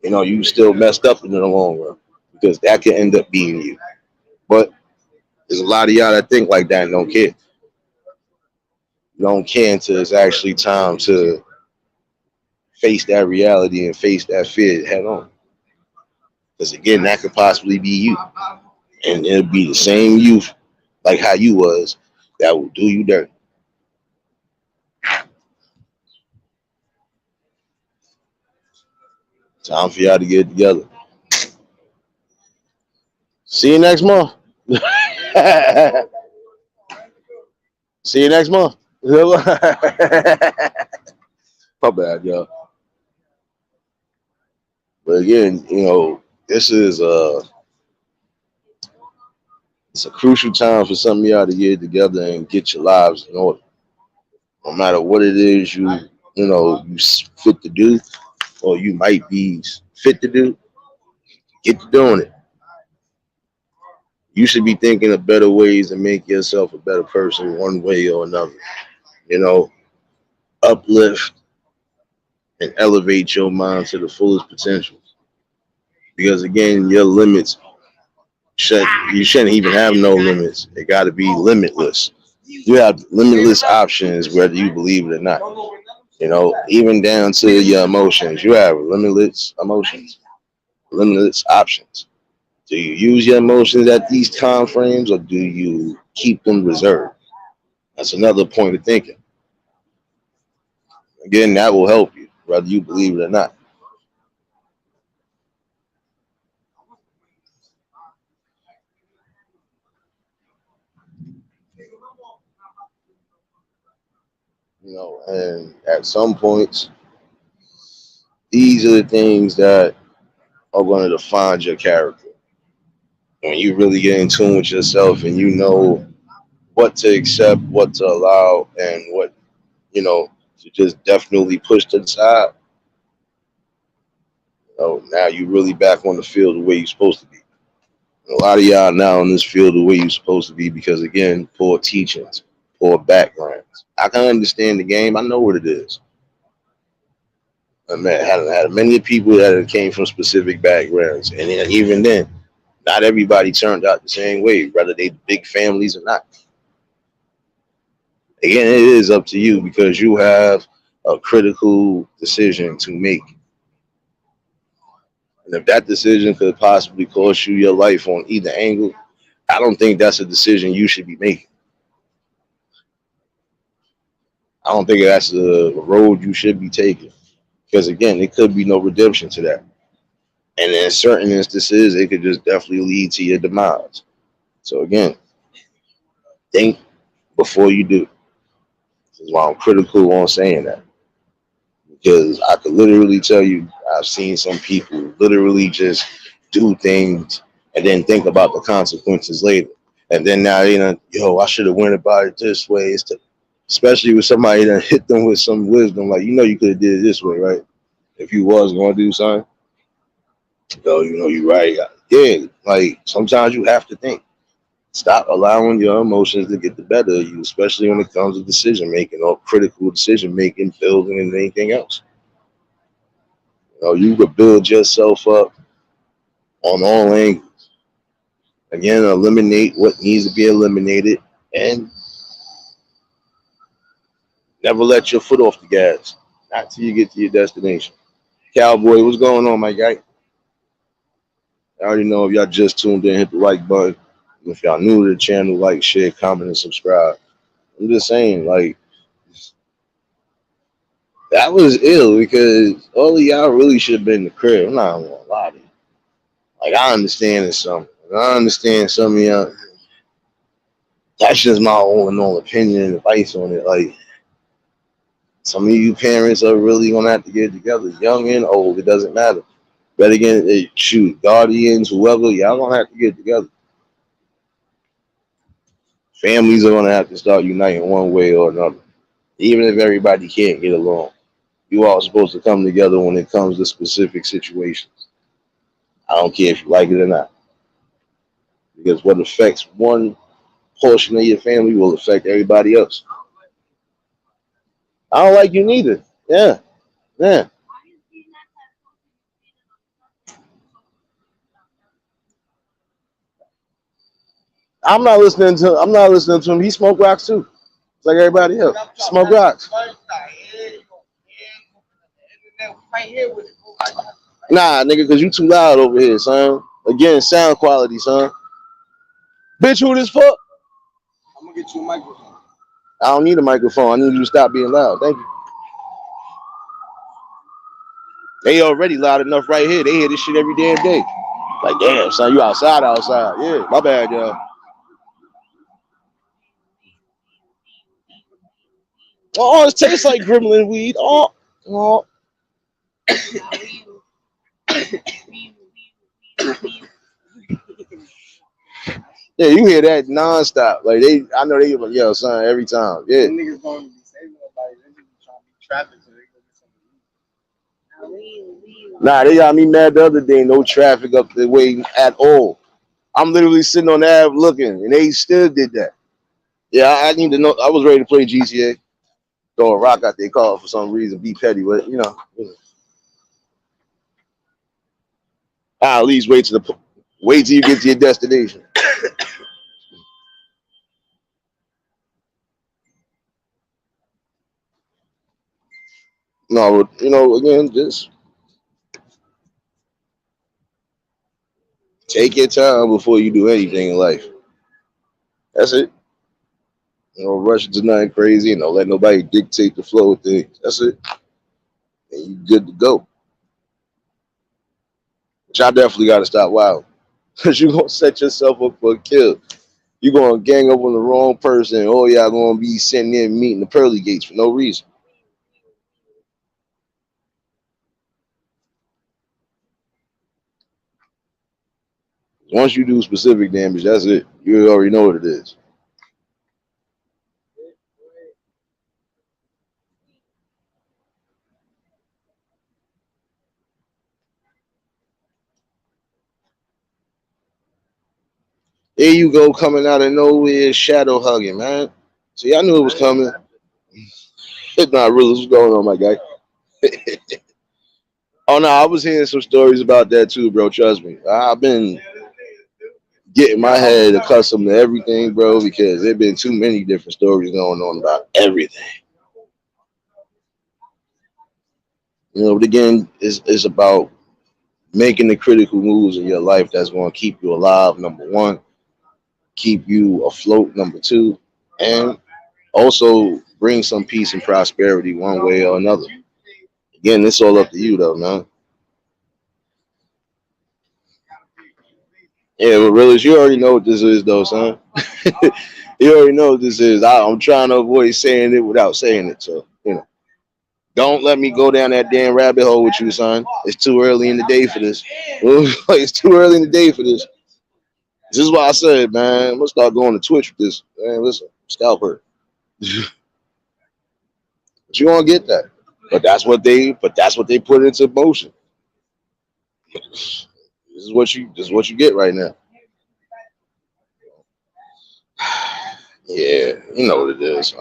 it. You still messed up in the long run. Because that could end up being you. But there's a lot of y'all that think like that and don't care. Don't care until it's actually time to face that reality and face that fear head on. Because again, that could possibly be you. And it'll be the same youth like how you was that will do you dirty. Time for y'all to get it together. See you next month. See you next month. My bad, y'all. But again, this is it's a crucial time for some of y'all to get it together and get your lives in order. No matter what it is you fit to do, or you might be fit to do, get to doing it. You should be thinking of better ways to make yourself a better person one way or another. You know, uplift and elevate your mind to the fullest potential. Because again, your limits you shouldn't even have no limits. It got to be limitless. You have limitless options, whether you believe it or not. Even down to your emotions, you have limitless emotions, limitless options. Do you use your emotions at these time frames, or do you keep them reserved? That's another point of thinking. Again, that will help you, whether you believe it or not. And at some points, these are the things that are going to define your character. When you really get in tune with yourself and you know what to accept, what to allow, and what, to just definitely push to the side, now you really back on the field the way you're supposed to be. A lot of y'all now in this field the way you're supposed to be because again, poor teachings, poor backgrounds. I can understand the game. I know what it is. I met had many people that came from specific backgrounds, and then, even then, not everybody turned out the same way, whether they big families or not. Again, it is up to you because you have a critical decision to make, and if that decision could possibly cost you your life on either angle, I don't think that's a decision you should be making. I don't think that's the road you should be taking because again, it could be no redemption to that, and in certain instances, it could just definitely lead to your demise. So again, think before you do. This is why I'm critical on saying that because I could literally tell you I've seen some people literally just do things and then think about the consequences later. And then now yo, I should have went about it this way. Especially with somebody that hit them with some wisdom, like you could have did it this way, right? If you was going to do something, yo, you right. Yeah, like sometimes you have to think. Stop allowing your emotions to get the better of you, especially when it comes to decision making or critical decision making, building, and anything else. You could build yourself up on all angles. Again, eliminate what needs to be eliminated and never let your foot off the gas. Not till you get to your destination. Cowboy, what's going on, my guy? I already know if y'all just tuned in, hit the like button. If y'all new to the channel, like, share, comment, and subscribe. I'm just saying, like, that was ill because all of y'all really should have been in the crib. I'm not gonna lie to you. Like, I understand it some. I understand some of y'all. That's just my own and all opinion and advice on it. Like, some of you parents are really gonna have to get together, young and old. It doesn't matter. But again, shoot, guardians, whoever, y'all gonna have to get together. Families are gonna have to start uniting one way or another, even if everybody can't get along. You all supposed to come together when it comes to specific situations. I don't care if you like it or not, because what affects one portion of your family will affect everybody else. I don't like you neither. Yeah, yeah. I'm not listening to him. He smoke rocks too. It's like everybody else. Smoke rocks. Nah, nigga, cause you too loud over here, son. Again, sound quality, son. Bitch, who this for? I'm gonna get you a microphone. I don't need a microphone. I need you to stop being loud. Thank you. They already loud enough right here. They hear this shit every damn day. Like, damn, son, you outside. Yeah, my bad, y'all. Oh, it tastes like gremlin weed. Oh. Yeah, you hear that nonstop. Like I know they like, yo, son, every time. Yeah. Them niggas don't even be saving nobody. They just be trying to be traffic so they go get something. Nah, they got me mad the other day. No traffic up the way at all. I'm literally sitting on the Ave looking, and they still did that. Yeah, I need to know. I was ready to play GTA. Throw a rock out their car for some reason. Be petty, but I at least wait till you get to your destination. No, again, just take your time before you do anything in life. That's it. Rush into nothing crazy and don't let nobody dictate the flow of things. That's it. And you good to go. Which I definitely got to stop wild. Because you're going to set yourself up for a kill. You're going to gang up on the wrong person. Oh, y'all going to be sitting there meeting the pearly gates for no reason. Once you do specific damage, that's it. You already know what it is. Here you go coming out of nowhere, shadow hugging, man. See, I knew it was coming. It's not really what's going on, my guy. Oh no, I was hearing some stories about that too, bro. Trust me. I've been getting my head accustomed to everything, bro, because there've been too many different stories going on about everything. You know, but again, it's about making the critical moves in your life that's going to keep you alive. Number one, keep you afloat. Number two, and also bring some peace and prosperity one way or another. Again, it's all up to you, though, man. Yeah, but really, you already know what this is, though, son. You already know what this is. I'm trying to avoid saying it without saying it, so you know. Don't let me go down that damn rabbit hole with you, son. It's too early in the day for this. It's too early in the day for this. This is why I said, man, I'm gonna start going to Twitch with this. Man, listen, scalp her. But you won't get that. But that's what they put into motion. This is what you get right now. Yeah, you know what it is.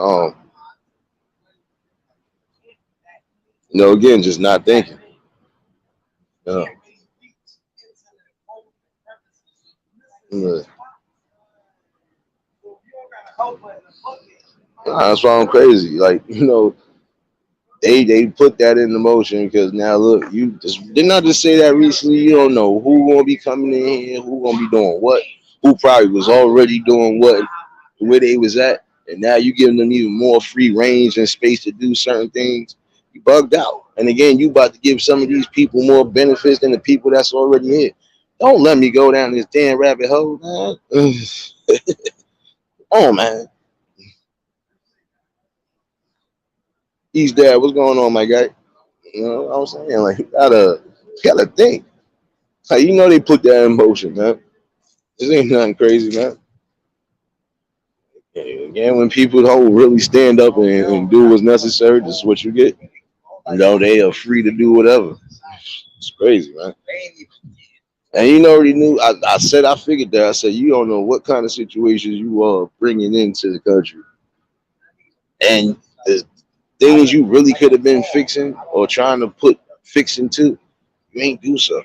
Again, just not thinking. Uh, uh, that's why I'm crazy. Like, they put that into motion because now look, you just didn't I just say that recently? You don't know who gonna be coming in here, who gonna be doing what, who probably was already doing what, where they was at, and now you giving them even more free range and space to do certain things. You bugged out, and again, you about to give some of these people more benefits than the people that's already here. Don't let me go down this damn rabbit hole, man. Oh man, he's there. What's going on, my guy? You know what I'm saying? Like, you gotta think. Like, they put that in motion, man. This ain't nothing crazy, man. And again, when people don't really stand up and do what's necessary, this is what you get. They are free to do whatever. It's crazy, man. And already knew. I figured that. I said, you don't know what kind of situations you are bringing into the country, and the things you really could have been fixing or trying to put fixing to, you ain't do so.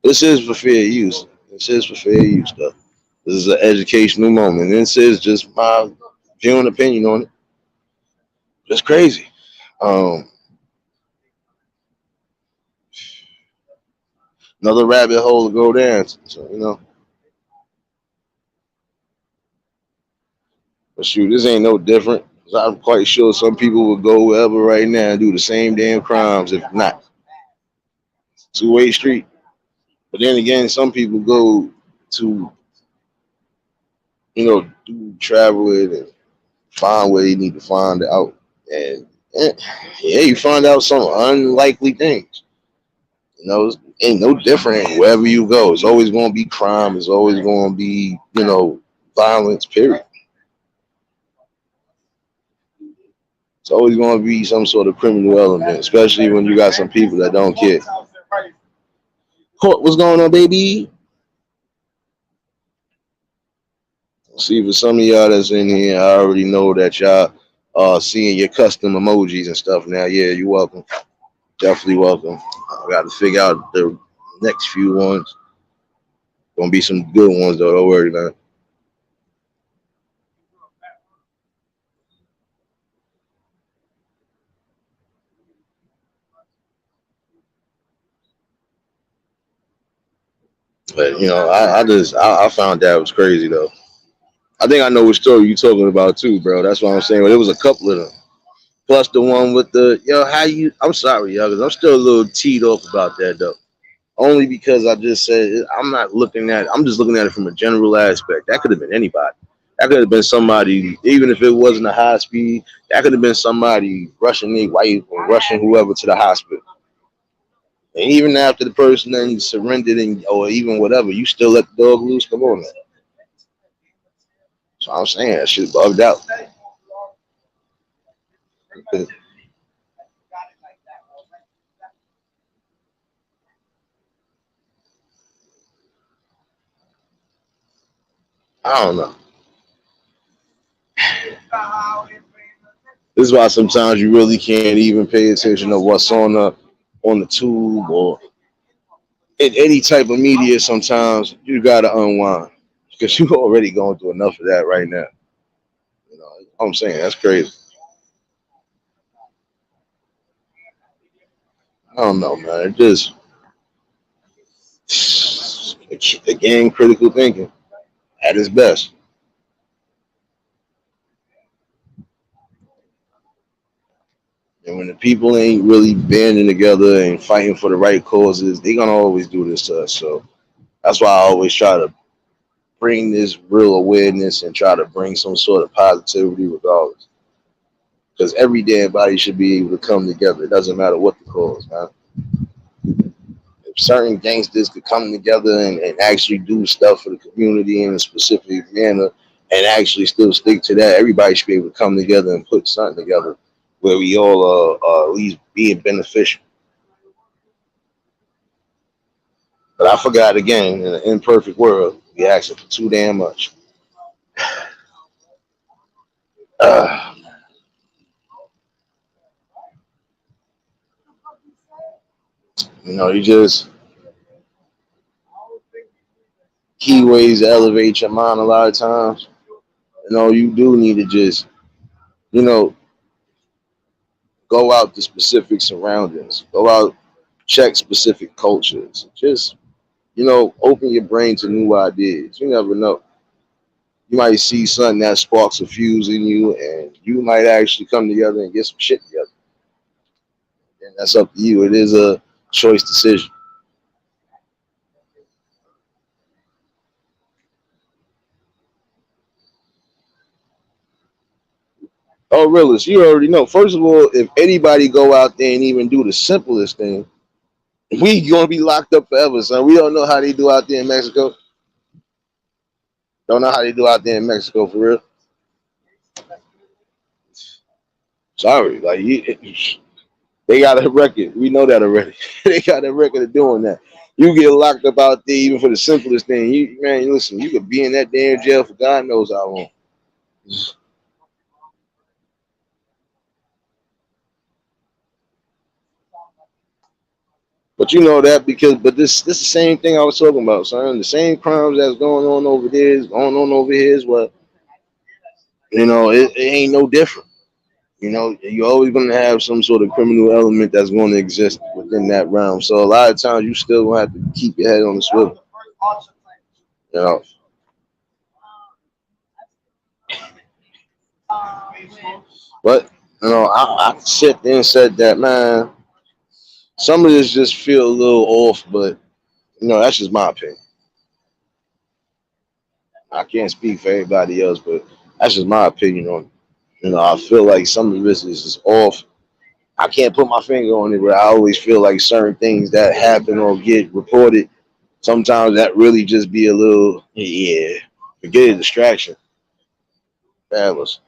This is for fair use. This is for fair use, though. This is an educational moment. This is just my view and opinion on it. Just crazy. Um, Another rabbit hole to go down. So, but shoot, this ain't no different. 'Cause I'm quite sure some people would go wherever right now and do the same damn crimes, if not. Two-way street. But then again, some people go to, do travel it and find where they need to find out. And yeah, you find out some unlikely things. It ain't no different wherever you go. It's always going to be crime. It's always going to be, violence, period. It's always going to be some sort of criminal element, especially when you got some people that don't care. What's going on, baby? See, for some of y'all that's in here, I already know that y'all seeing your custom emojis and stuff now. Yeah, you're welcome. Definitely welcome. I got to figure out the next few ones. Gonna be some good ones though. Don't worry, man. But I found that was crazy though. I think I know what story you talking about too, bro. That's what I'm saying. But there was a couple of them. Plus the one with the how you. I'm sorry, y'all, because I'm still a little teed off about that though. Only because I just said I'm not looking at. I'm just looking at it from a general aspect. That could have been anybody. That could have been somebody, even if it wasn't a high speed. That could have been somebody rushing their wife or rushing whoever to the hospital. And even after the person then surrendered or even whatever, you still let the dog loose. Come on, man. So I'm saying that shit bugged out. I don't know. This is why sometimes you really can't even pay attention to what's on the tube or in any type of media. Sometimes you gotta unwind because you already going through enough of that right now. You know, I'm saying that's crazy. I don't know, man. It just again critical thinking at its best. And when the people ain't really banding together and fighting for the right causes, they gonna always do this to us. So that's why I always try to bring this real awareness and try to bring some sort of positivity regardless. Because every damn body should be able to come together. It doesn't matter what the cause, man. If certain gangsters could come together and actually do stuff for the community in a specific manner and actually still stick to that, everybody should be able to come together and put something together where we all are at least being beneficial. But I forgot again, in an imperfect world, we asking for too damn much. Uh, you just key ways to elevate your mind a lot of times. You do need to just, you know, go out to specific surroundings, go out, check specific cultures. Just, open your brain to new ideas. You never know. You might see something that sparks a fuse in you, and you might actually come together and get some shit together. And that's up to you. It is a choice decision. Oh, realist, you already know. First of all, if anybody go out there and even do the simplest thing, we gonna be locked up forever, son. We don't know how they do out there in Mexico. Don't know how they do out there in Mexico for real. Sorry, like they got a record. We know that already. They got a record of doing that. You get locked up out there even for the simplest thing. Man, listen, you could be in that damn jail for God knows how long. But you know that but this the same thing I was talking about, son. The same crimes that's going on over there is going on over here as well. It ain't no different. You're always going to have some sort of criminal element that's going to exist within that realm. So a lot of times you still going to have to keep your head on the swivel. You know, but I sit there and said that, man. Some of this just feel a little off, but that's just my opinion. I can't speak for everybody else, but that's just my opinion on it. I feel like some of this is just off. I can't put my finger on it, but I always feel like certain things that happen or get reported, sometimes that really just be a little, yeah, forget a distraction. Fabulous.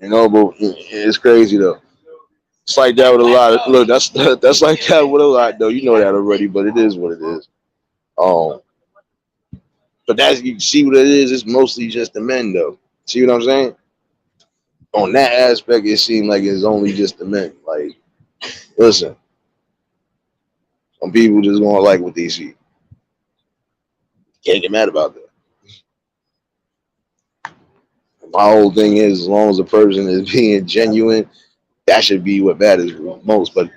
But it's crazy though. It's like that with a lot of look. That's like that with a lot though. You know that already, but it is what it is. Um, but that's you see what it is. It's mostly just the men though. See what I'm saying? On that aspect, it seemed like it's only just the men. Like, listen, some people just want to like what they see. Can't get mad about that. My whole thing is, as long as a person is being genuine, that should be what matters most. But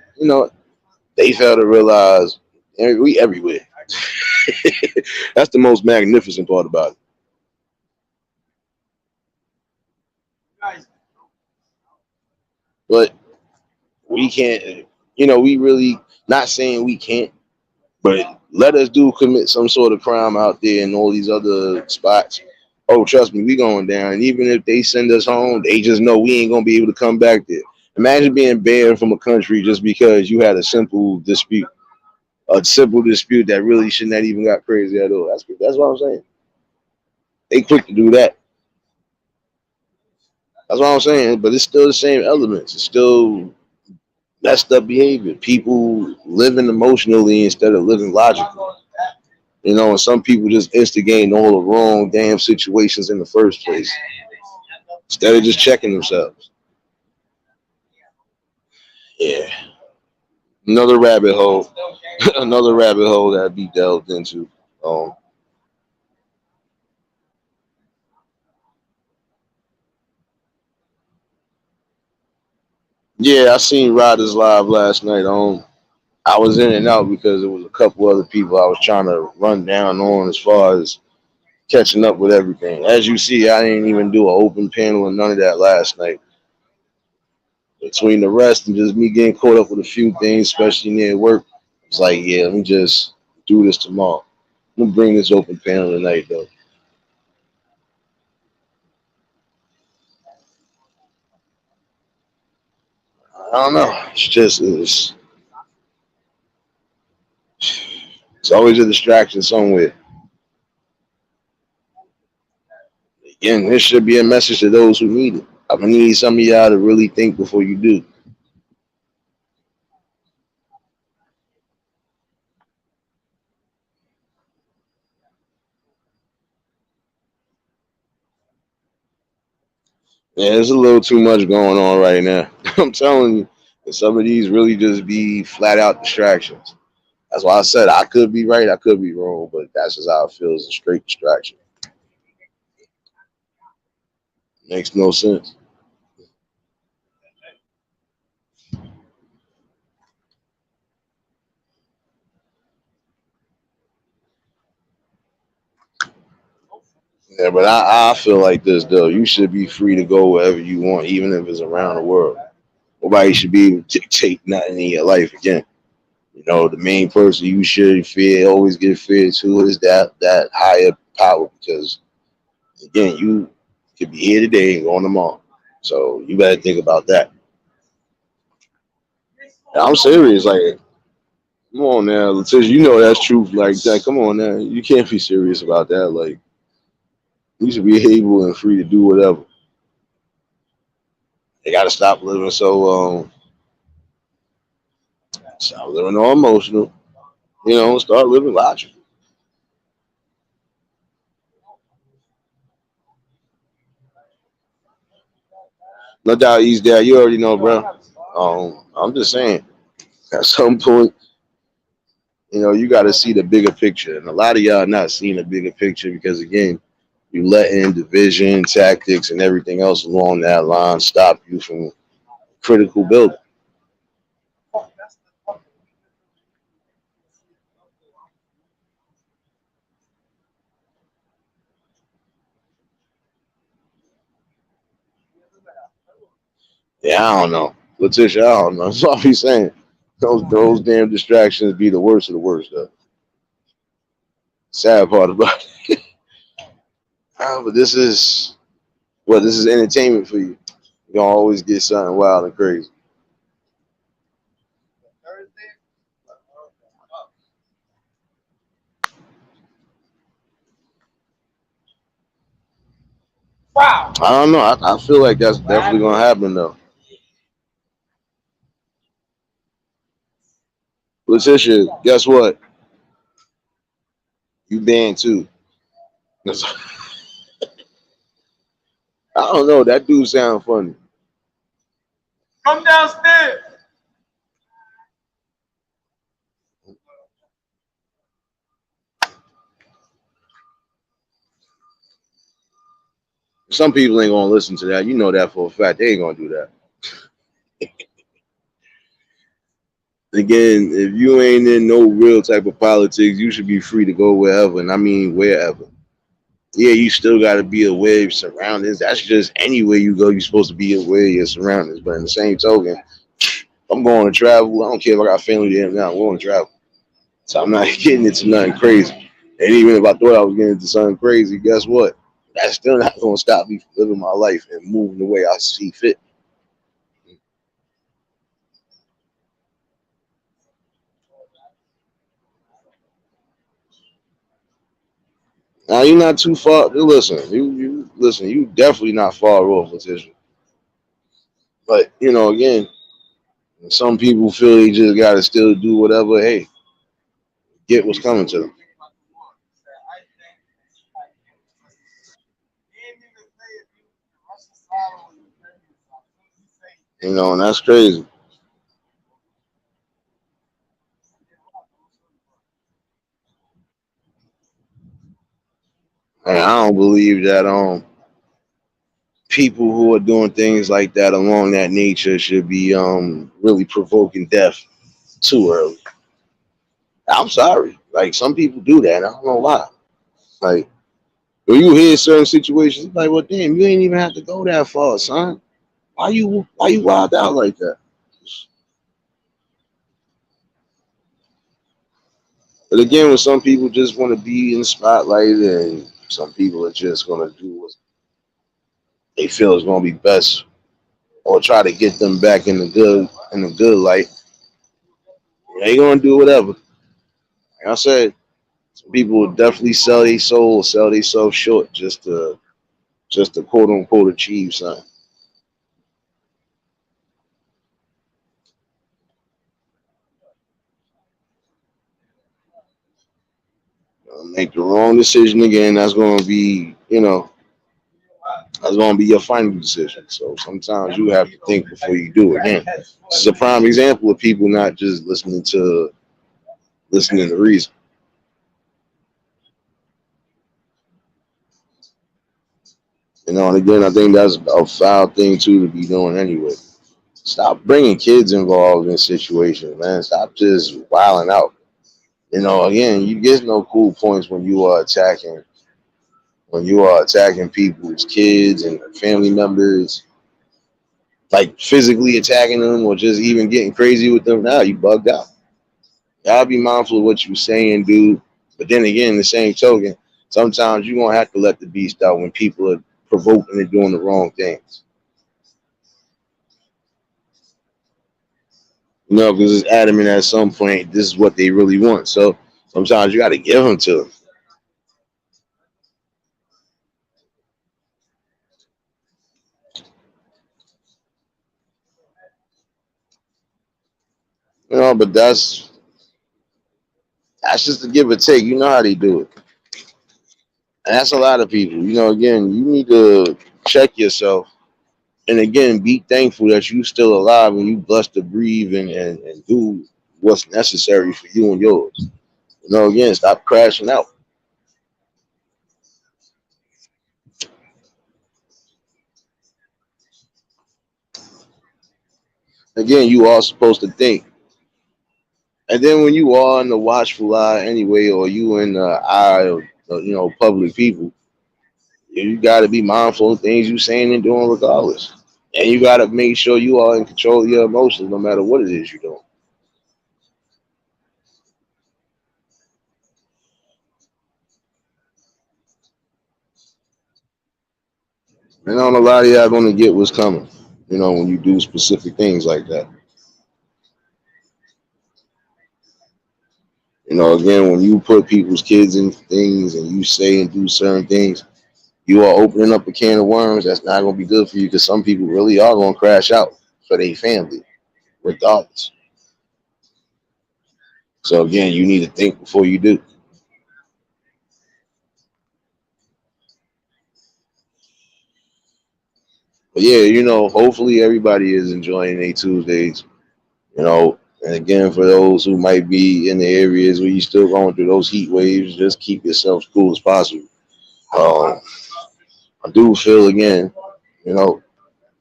they fail to realize we everywhere. That's the most magnificent part about it. But we can't. We really not saying we can't, but let us do commit some sort of crime out there in all these other spots. Oh, trust me, we going down. And even if they send us home, they just know we ain't gonna be able to come back there. Imagine being banned from a country just because you had a simple dispute that really shouldn't have even got crazy at all. That's what I'm saying. They quick to do that. That's what I'm saying. But it's still the same elements. It's still messed up behavior. People living emotionally instead of living logically. You know, and some people just instigate all the wrong damn situations in the first place instead of just checking themselves. Yeah, another rabbit hole, another rabbit hole that be delved into. Um, yeah, I seen Riders live last night. I was in and out because there was a couple other people I was trying to run down on as far as catching up with everything. As you see, I didn't even do an open panel and none of that last night. Between the rest and just me getting caught up with a few things, especially near work, it's like, yeah, let me just do this tomorrow. I'm gonna bring this open panel tonight, though. I don't know. It's always a distraction somewhere. Again, this should be a message to those who need it. I'm gonna need some of y'all to really think before you do. Yeah, there's a little too much going on right now. I'm telling you, and some of these really just be flat out distractions. That's why I said I could be right, I could be wrong, but that's just how it feels, a straight distraction. Makes no sense. Yeah, but I feel like this though. You should be free to go wherever you want, even if it's around the world. Nobody should be able to dictate nothing in your life again. You know, the main person you should fear, always get feared to, is that higher power. Because again, you could be here today and gone tomorrow. So you better think about that. And I'm serious. Like, come on now, Letitia, you know that's truth. Like that. Come on now, you can't be serious about that. Like, you should be able and free to do whatever. They gotta stop living stop living all emotional. You know, start living logical. No doubt he's there. You already know, bro. I'm just saying, at some point, you know, you got to see the bigger picture, and a lot of y'all not seeing the bigger picture because again, you let in division, tactics, and everything else along that line stop you from critical building. Yeah, I don't know, Letitia. I don't know. That's all he's saying. Those damn distractions be the worst of the worst. Though. Sad part about it. But this is entertainment for you. You gonna always get something wild and crazy. I don't know. I feel like that's definitely gonna happen though. Letitia, guess what? You banned too. I don't know. That dude sound funny. Come downstairs. Some people ain't gonna listen to that. You know that for a fact. They ain't gonna do that. Again, if you ain't in no real type of politics, you should be free to go wherever, and I mean wherever. Yeah, you still got to be aware of your surroundings. That's just anywhere you go, you're supposed to be aware of your surroundings. But in the same token, I'm going to travel. I don't care if I got family there now. I'm going to travel. So I'm not getting into nothing crazy. And even if I thought I was getting into something crazy, guess what? That's still not going to stop me from living my life and moving the way I see fit. Now you're not too far. Listen, you listen. You definitely not far off, Letitia. But you know, again, And some people feel they just gotta still do whatever. Hey, get what's coming to them. You know, and that's crazy. And I don't believe that people who are doing things like that along that nature should be really provoking death too early. I'm sorry. Like some people do that. I don't know why. Like when you hear certain situations, it's like, well, damn, you ain't even have to go that far, son. Why you wild out like that? But again, when some people just want to be in the spotlight, and some people are just gonna do what they feel is gonna be best, or try to get them back in the good light. They gonna do whatever. Like I said, some people will definitely sell their soul, sell themselves short just to quote unquote achieve something. Make the wrong decision again. That's gonna be, that's gonna be your final decision. So sometimes you have to think before you do it. Again, this is a prime example of people not just listening to reason. And again, I think that's a foul thing too to be doing anyway. Stop bringing kids involved in situations, man. Stop just wilding out. Again, you get no cool points when you are attacking people's kids and family members, like physically attacking them or just even getting crazy with them. Now you bugged out. Gotta be mindful of what you say and do. But then again, the same token, sometimes you're gonna have to let the beast out when people are provoking and doing the wrong things. Because it's adamant at some point this is what they really want. So sometimes you got to give them to them. But that's just a give or take. You know how they do it. And that's a lot of people. Again, you need to check yourself. And again, be thankful that you still alive and you blessed to breathe and do what's necessary for you and yours. Again, stop crashing out. Again, you are supposed to think. And then when you are in the watchful eye anyway, or you in the eye of public people, you got to be mindful of things you saying and doing regardless. And you got to make sure you are in control of your emotions no matter what it is you're doing. And on a lot of y'all going to get what's coming, when you do specific things like that. Again, when you put people's kids in things and you say and do certain things, you are opening up a can of worms that's not going to be good for you because some people really are going to crash out for their family, regardless. So again, you need to think before you do. But yeah, hopefully everybody is enjoying their Tuesdays. And again, for those who might be in the areas where you're still going through those heat waves, just keep yourself as cool as possible. Um, I do feel again, you know,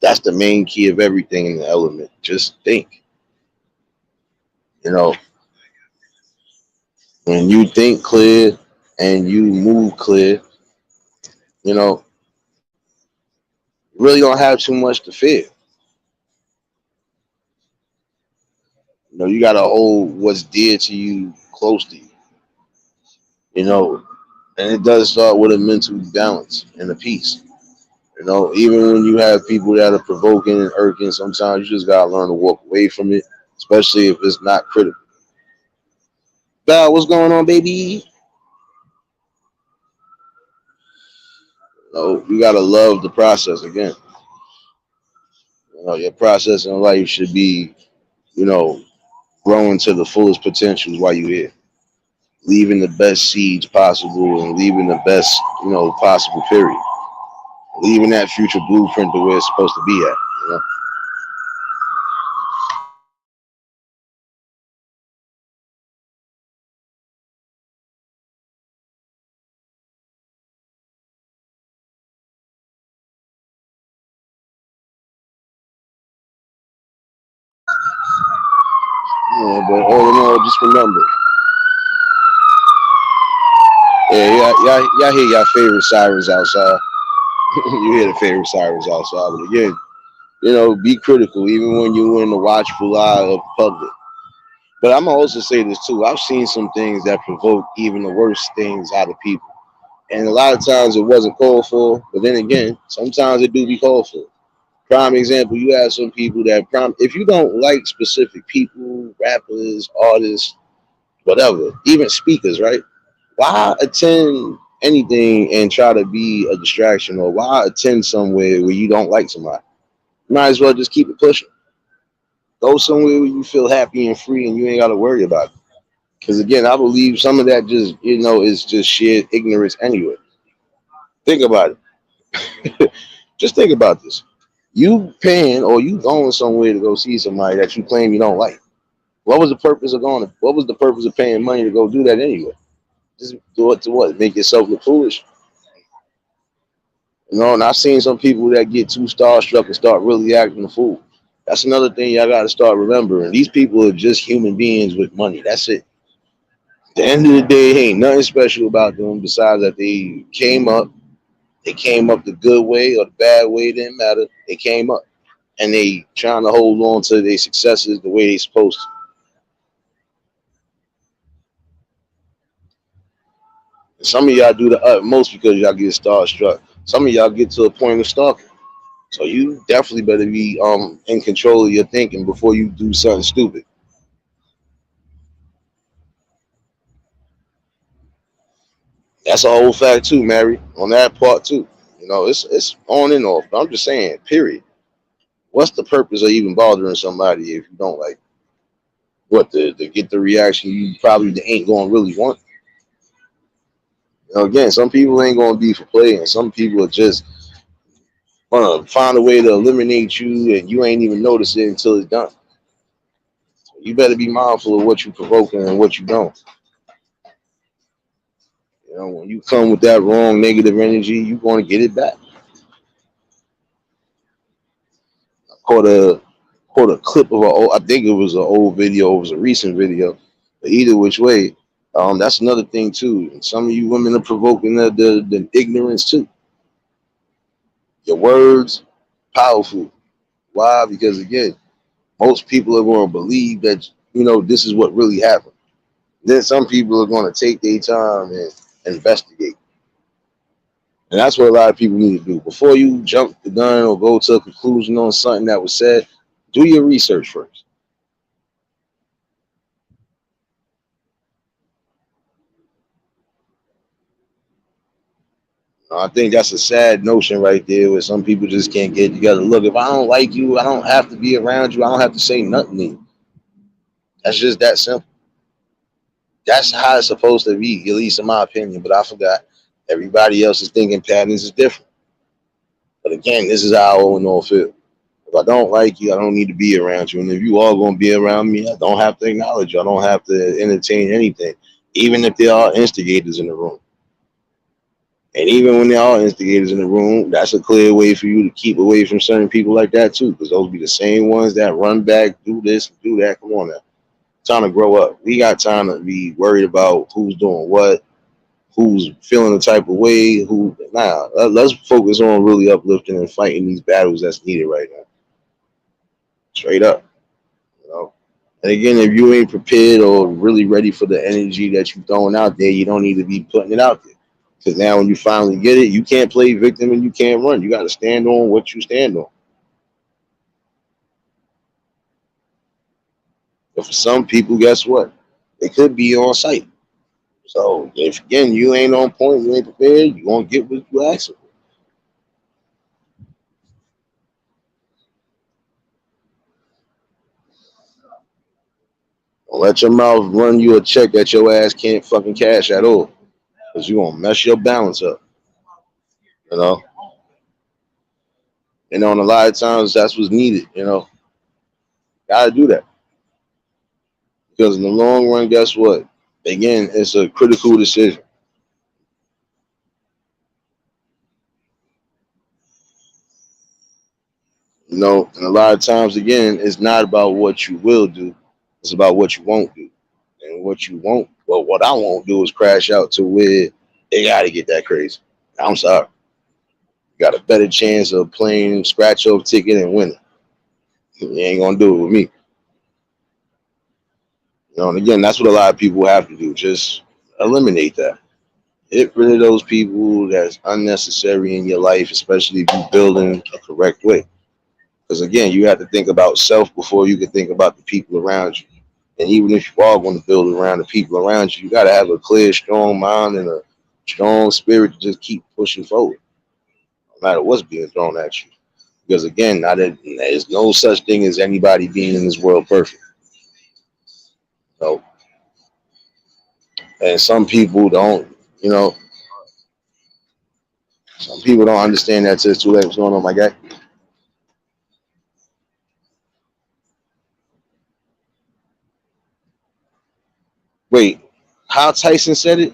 that's the main key of everything in the element. Just think. You know, when you think clear and you move clear, you know, you really don't have too much to fear. You got to hold what's dear to you close to you. You know, and it does start with a mental balance and a peace. Even when you have people that are provoking and irking, sometimes you just gotta learn to walk away from it, especially if it's not critical. Val, what's going on, baby? You gotta love the process again. Your process in life should be you know, growing to the fullest potential while you're here, leaving the best seeds possible and leaving the best, possible period, leaving that future blueprint to where it's supposed to be at. Yeah, but all in all, just remember, yeah, y'all hear y'all favorite sirens outside. You hear the favorite sirens outside, but again, be critical even when you're in the watchful eye of the public. But I'm gonna also say this too. I've seen some things that provoke even the worst things out of people, and a lot of times it wasn't called for. But then again, sometimes it do be called for. Prime example, you have some people that if you don't like specific people, rappers, artists, whatever, even speakers, right? Why attend anything and try to be a distraction, or why attend somewhere where you don't like somebody? You might as well just keep it pushing. Go somewhere where you feel happy and free and you ain't got to worry about it. Because again, I believe some of that just, is just sheer ignorance anyway. Think about it. Just think about this. You paying or you going somewhere to go see somebody that you claim you don't like. What was the purpose of going? What was the purpose of paying money to go do that anyway? Just do it to what? Make yourself look foolish. And I've seen some people that get too starstruck and start really acting a fool. That's another thing y'all got to start remembering. These people are just human beings with money. That's it. At the end of the day, ain't nothing special about them besides that they came up. They came up the good way or the bad way. It didn't matter. They came up. And they trying to hold on to their successes the way they supposed to. Some of y'all do the utmost because y'all get starstruck. Some of y'all get to a point of stalking. So you definitely better be in control of your thinking before you do something stupid. That's a whole fact too, Mary. On that part too. It's on and off. But I'm just saying, period. What's the purpose of even bothering somebody if you don't like what to get the reaction you probably ain't gonna really want? Again, some people ain't gonna be for play, and some people are just gonna find a way to eliminate you, and you ain't even notice it until it's done. You better be mindful of what you provoking and what you don't. When you come with that wrong negative energy, you gonna get it back. I caught a clip of I think it was an old video, it was a recent video. But either which way, that's another thing too. And some of you women are provoking the ignorance too. Your words, powerful. Why? Because again, most people are going to believe that this is what really happened. Then some people are going to take their time and investigate. And that's what a lot of people need to do. Before you jump the gun or go to a conclusion on something that was said, do your research first. I think that's a sad notion right there where some people just can't get together. Look, if I don't like you, I don't have to be around you. I don't have to say nothing to you. That's just that simple. That's how it's supposed to be, at least in my opinion. But I forgot everybody else's thinking patterns is different. But again, this is how I all know feel. If I don't like you, I don't need to be around you. And if you are going to be around me, I don't have to acknowledge you. I don't have to entertain anything, even if there are instigators in the room. And even when there are instigators in the room, that's a clear way for you to keep away from certain people like that too, because those be the same ones that run back, do this, do that. Come on now, time to grow up. We got time to be worried about who's doing what, who's feeling the type of way. Let's focus on really uplifting and fighting these battles that's needed right now. Straight up. And again, if you ain't prepared or really ready for the energy that you're throwing out there, you don't need to be putting it out there. Because now when you finally get it, you can't play victim and you can't run. You got to stand on what you stand on. But for some people, guess what? They could be on site. So if again you ain't on point, you ain't prepared, you gonna get what you ask for. Don't let your mouth run you a check that your ass can't fucking cash at all. Because you're gonna mess your balance up. You know? And a lot of times that's what's needed, Gotta do that. Because in the long run, guess what? Again, it's a critical decision. And a lot of times again, it's not about what you will do, it's about what you won't do. And what you won't, well, what I won't do is crash out to where they gotta get that crazy. I'm sorry. You got a better chance of playing scratch off ticket and winning. You ain't gonna do it with me. And again, that's what a lot of people have to do. Just eliminate that. Get rid of those people that's unnecessary in your life, especially if you're building a correct way. Because again, you have to think about self before you can think about the people around you. And even if you are going to build around the people around you, you got to have a clear, strong mind and a strong spirit to just keep pushing forward, no matter what's being thrown at you. Because again, there's no such thing as anybody being in this world perfect. So, and you know, some people don't understand that till it's too late. What's going on, my guy? Wait, how Tyson said it?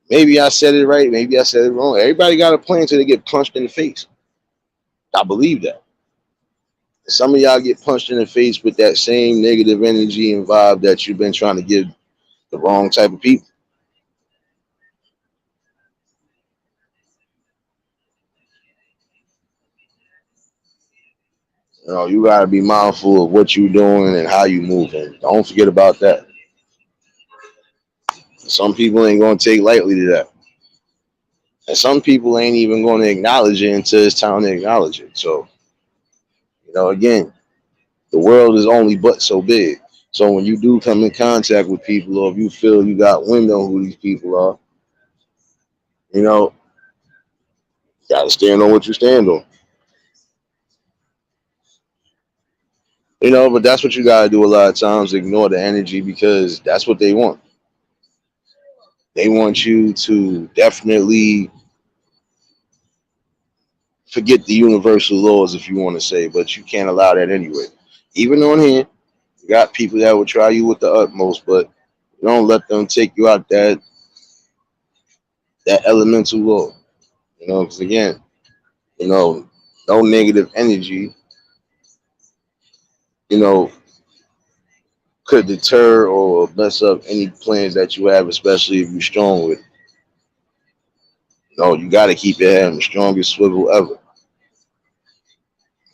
Maybe I said it right. Maybe I said it wrong. Everybody got a plan until they get punched in the face. I believe that. Some of y'all get punched in the face with that same negative energy and vibe that you've been trying to give the wrong type of people. You gotta be mindful of what you're doing and how you moving. Don't forget about that. Some people ain't gonna take lightly to that. And some people ain't even gonna acknowledge it until it's time to acknowledge it. So, again, the world is only but so big. So when you do come in contact with people, or if you feel you got wind on who these people are, you know, gotta stand on what you stand on. But that's what you gotta do a lot of times, ignore the energy because that's what they want. They want you to definitely forget the universal laws, if you want to say, but you can't allow that anyway. Even on here, you got people that will try you with the utmost, but don't let them take you out that elemental law. Because again, you know, no negative energy, you know, could deter or mess up any plans that you have, especially if you're strong with it. You got to keep your head on the strongest swivel ever.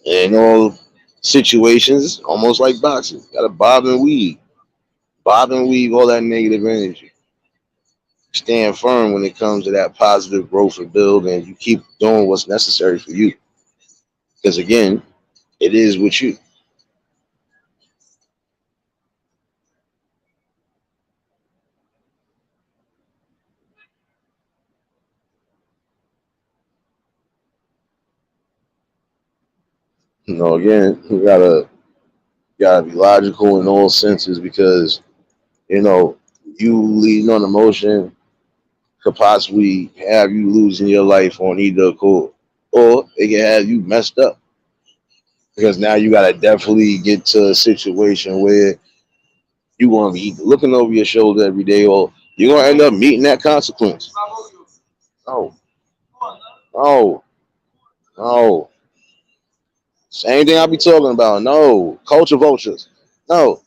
And in all situations, almost like boxing, got to bob and weave all that negative energy. Stand firm when it comes to that positive growth and build, and you keep doing what's necessary for you. Because again, it is with you. Again, you gotta be logical in all senses because you leading on emotion could possibly have you losing your life on either accord, or it can have you messed up because now you gotta definitely get to a situation where you want to be either looking over your shoulder every day, or you're gonna end up meeting that consequence. No, no, no. Same thing I be talking about. No, culture vultures. No,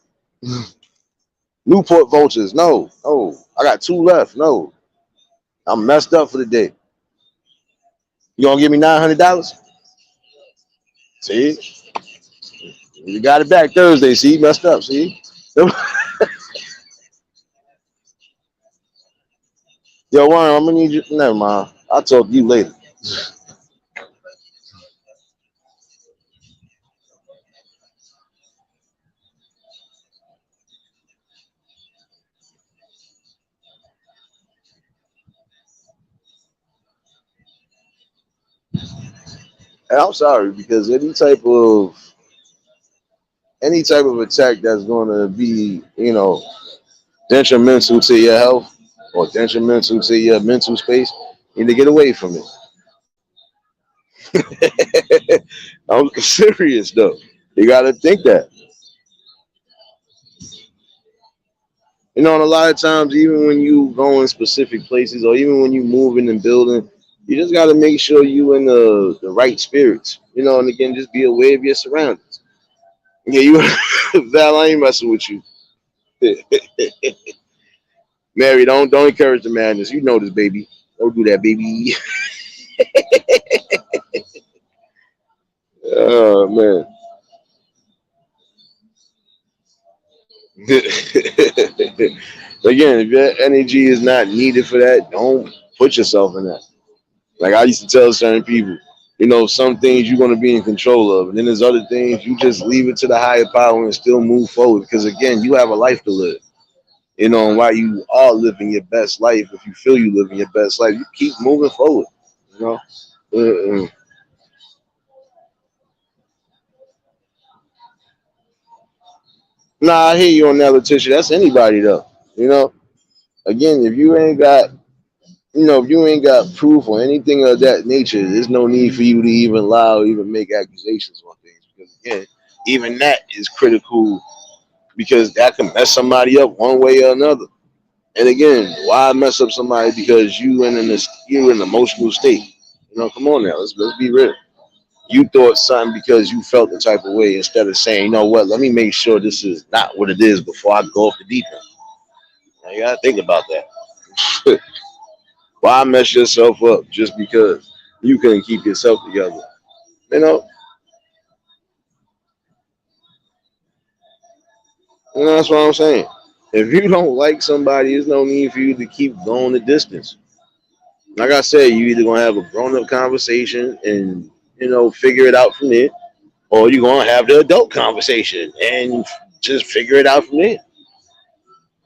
Newport vultures. No, no. I got two left. No, I'm messed up for the day. You gonna give me $900? See, you got it back Thursday. See, messed up. See, yo, Warren, I'm gonna need you. Never mind. I'll talk to you later. And I'm sorry because any type of any type of attack that's going to be, detrimental to your health or detrimental to your mental space, you need to get away from it. I'm serious though. You got to think that. And a lot of times, even when you go in specific places or even when you moving and building, you just got to make sure you in the right spirits. And again, just be aware of your surroundings. Yeah, Val, I ain't messing with you. Mary, don't encourage the madness. You know this, baby. Don't do that, baby. Oh man. Again, if your energy is not needed for that, don't put yourself in that. Like I used to tell certain people, some things you're going to be in control of, and then there's other things you just leave it to the higher power and still move forward. Because again, you have a life to live. And while you are living your best life, if you feel you living your best life, you keep moving forward. You know. Uh-uh. Nah, I hear you on that, Letitia. That's anybody though. You know. Again, if you ain't got proof or anything of that nature, there's no need for you to even lie or even make accusations on things. Because again, even that is critical because that can mess somebody up one way or another. And again, why mess up somebody because you're in an emotional state? Come on now, let's be real. You thought something because you felt the type of way instead of saying, you know what, let me make sure this is not what it is before I go off the deep end. Now you gotta think about that. Why mess yourself up just because you couldn't keep yourself together? You know, that's what I'm saying. If you don't like somebody, there's no need for you to keep going the distance. Like I said, you either gonna have a grown up conversation and figure it out from there, or you're gonna have the adult conversation and just figure it out from there.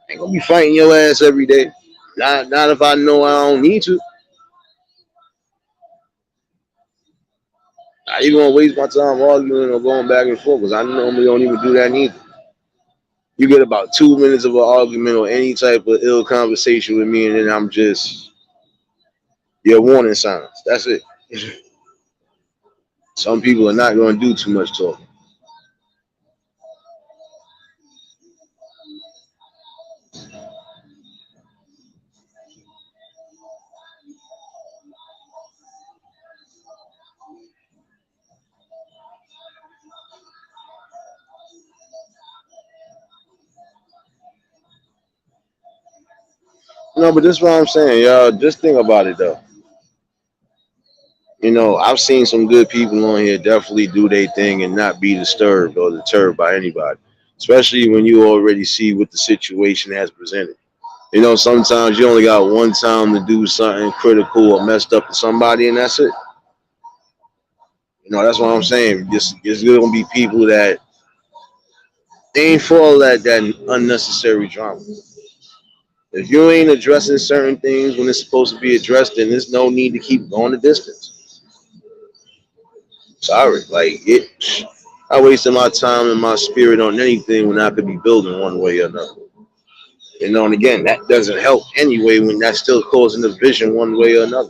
Ain't gonna be fighting your ass every day. Not if I know I don't need to. I even gonna waste my time arguing or going back and forth because I normally don't even do that neither. You get about 2 minutes of an argument or any type of ill conversation with me, and then I'm just your warning signs. That's it. Some people are not going to do too much talking. No, but this is what I'm saying, y'all. Just think about it though. I've seen some good people on here definitely do their thing and not be disturbed or deterred by anybody. Especially when you already see what the situation has presented. Sometimes you only got one time to do something critical or messed up to somebody, and that's it. That's what I'm saying. Just there's gonna be people that they ain't for all that unnecessary drama. If you ain't addressing certain things when it's supposed to be addressed, then there's no need to keep going the distance. Sorry, like it. I wasted my time and my spirit on anything when I could be building one way or another. And again, that doesn't help anyway when that's still causing division one way or another.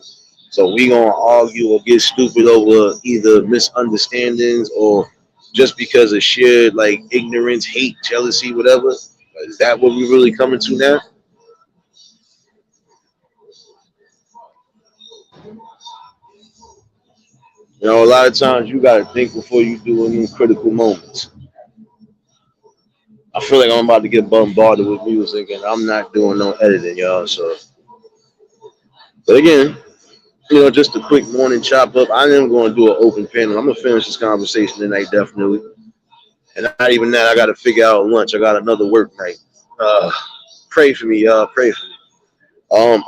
So we gonna argue or get stupid over either misunderstandings or just because of shared like ignorance, hate, jealousy, whatever. Is that what we really coming to now? A lot of times you gotta think before you do in them critical moments. I feel like I'm about to get bombarded with music and I'm not doing no editing, y'all. So, but again, just a quick morning chop up. I am going to do an open panel. I'm gonna finish this conversation tonight, definitely. And not even that, I got to figure out lunch. I got another work night. Uh, pray for me, y'all. Pray for me.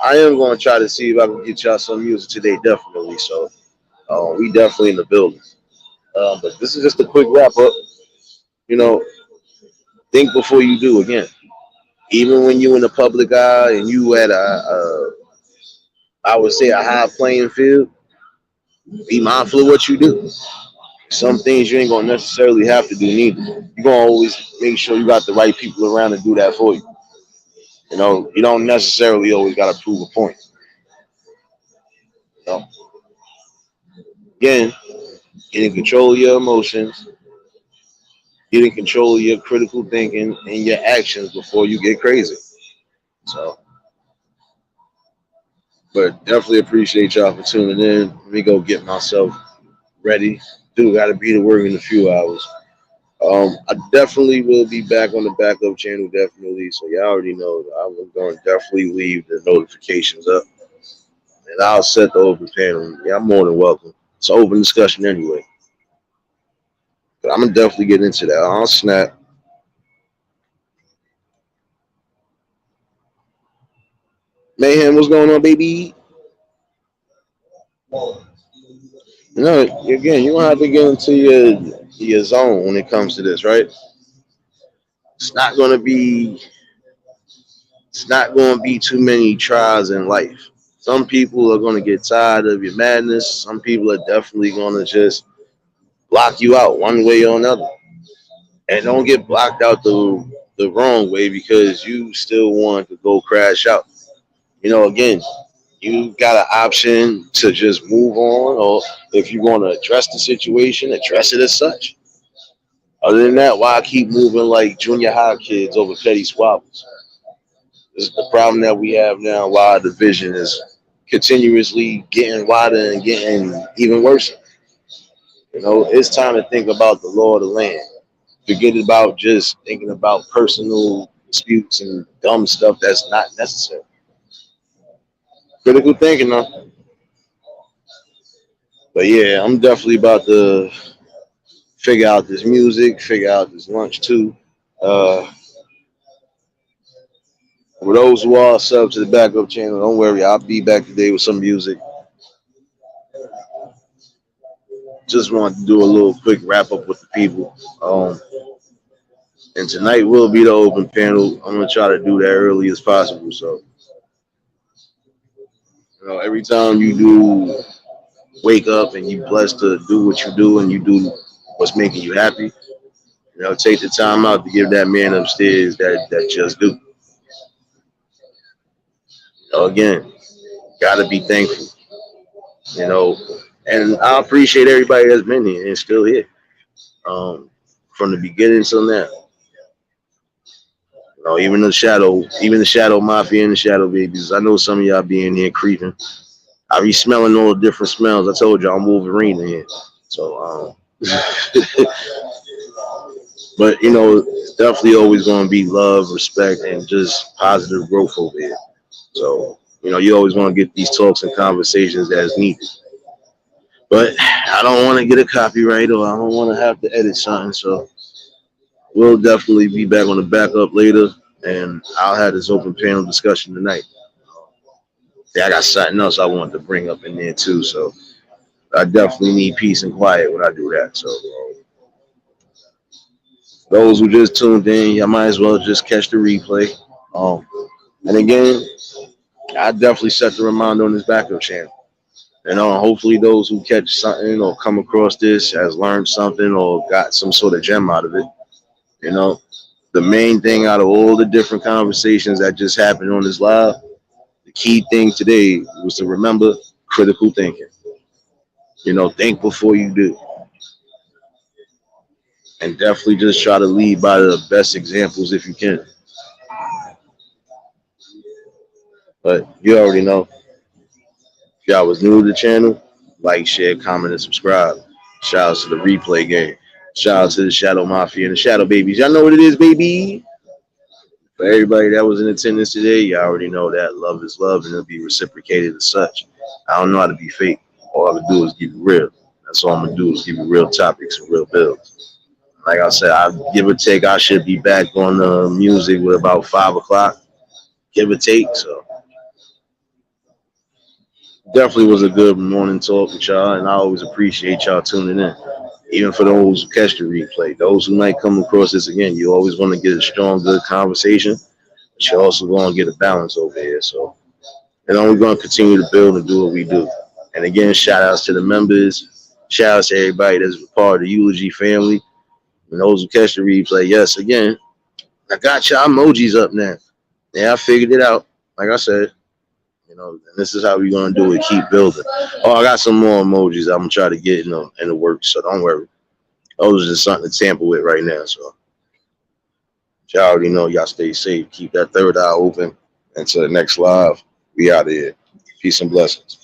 I am going to try to see if I can get y'all some music today, definitely. So, we definitely in the building. But this is just a quick wrap up. You know, think before you do. Again, even when you in the public eye and you at I would say a high playing field, be mindful of what you do. Some things you ain't gonna necessarily have to do neither. You're gonna always make sure you got the right people around to do that for you. You know, you don't necessarily always gotta prove a point. You know? Again, get in control of your emotions, get in control of your critical thinking and your actions before you get crazy. So, but definitely appreciate y'all for tuning in. Let me go get myself ready. Do gotta be to work in a few hours. I definitely will be back on the backup channel, definitely. So y'all already know I'm going to definitely leave the notifications up, and I'll set the open panel. Yeah, I'm more than welcome. It's an open discussion anyway. But I'm gonna definitely get into that. I'll snap. Mayhem, what's going on, baby? You know, again, you don't have to get into your zone when it comes to this, right? It's not gonna be it's not gonna be too many trials in life. Some people are gonna get tired of your madness. Some people are definitely gonna just block you out one way or another. And don't get blocked out the wrong way because you still want to go crash out. You know, again, you got an option to just move on, or if you want to address the situation, address it as such. Other than that, why keep moving like junior high kids over petty squabbles? This is the problem that we have now. Why the division is continuously getting wider and getting even worse. You know, it's time to think about the law of the land. Forget about just thinking about personal disputes and dumb stuff that's not necessary. Critical thinking, though. But yeah, I'm definitely about to figure out this music, figure out this lunch too. Uh, for those who are sub to the backup channel, don't worry, I'll be back today with some music. Just wanted to do a little quick wrap up with the people. And tonight will be the open panel. I'm gonna try to do that early as possible. So, you know, every time you do wake up and you blessed to do what you do and you do what's making you happy, you know, take the time out to give that man upstairs that just do. You know, again, gotta be thankful. You know, and I appreciate everybody that's been here and still here. From the beginning till now. You know, even the shadow mafia and the shadow babies. I know some of y'all be in here creeping. I be smelling all the different smells. I told y'all I'm Wolverine in here. So but you know, it's definitely always gonna be love, respect, and just positive growth over here. So, you know, you always want to get these talks and conversations as needed. But I don't want to get a copyright or I don't want to have to edit something. So we'll definitely be back on the backup later, and I'll have this open panel discussion tonight. Yeah, I got something else I wanted to bring up in there too. So I definitely need peace and quiet when I do that. So those who just tuned in, I might as well just catch the replay. And again, I definitely set the reminder on this backup channel. And hopefully those who catch something or come across this has learned something or got some sort of gem out of it. You know, the main thing out of all the different conversations that just happened on this live, the key thing today was to remember critical thinking. You know, think before you do. And definitely just try to lead by the best examples if you can. But you already know. If y'all was new to the channel, like, share, comment, and subscribe. Shout out to the replay game. Shout out to the Shadow Mafia and the Shadow Babies. Y'all know what it is, baby. For everybody that was in attendance today, y'all already know that love is love and it'll be reciprocated as such. I don't know how to be fake. All I can do is keep it real. That's all I'm gonna do is give you real topics and real builds. Like I said, I give or take, I should be back on the music with about 5 o'clock, give or take. So definitely was a good morning talk with y'all, and I always appreciate y'all tuning in. Even for those who catch the replay, those who might come across this again, you always want to get a strong, good conversation, but you also want to get a balance over here. So, and then we're going to continue to build and do what we do. And again, shout outs to the members. Shout out to everybody that's part of the eulogy family. And those who catch the replay, yes, again, I got y'all emojis up now. Yeah, I figured it out. Like I said, and this is how we're gonna do it. Keep building. Oh, I got some more emojis. I'm gonna try to get in the works. So don't worry. Those are just something to tamper with right now. So y'all already know. Y'all stay safe. Keep that third eye open. Until the next live, we out of here. Peace and blessings.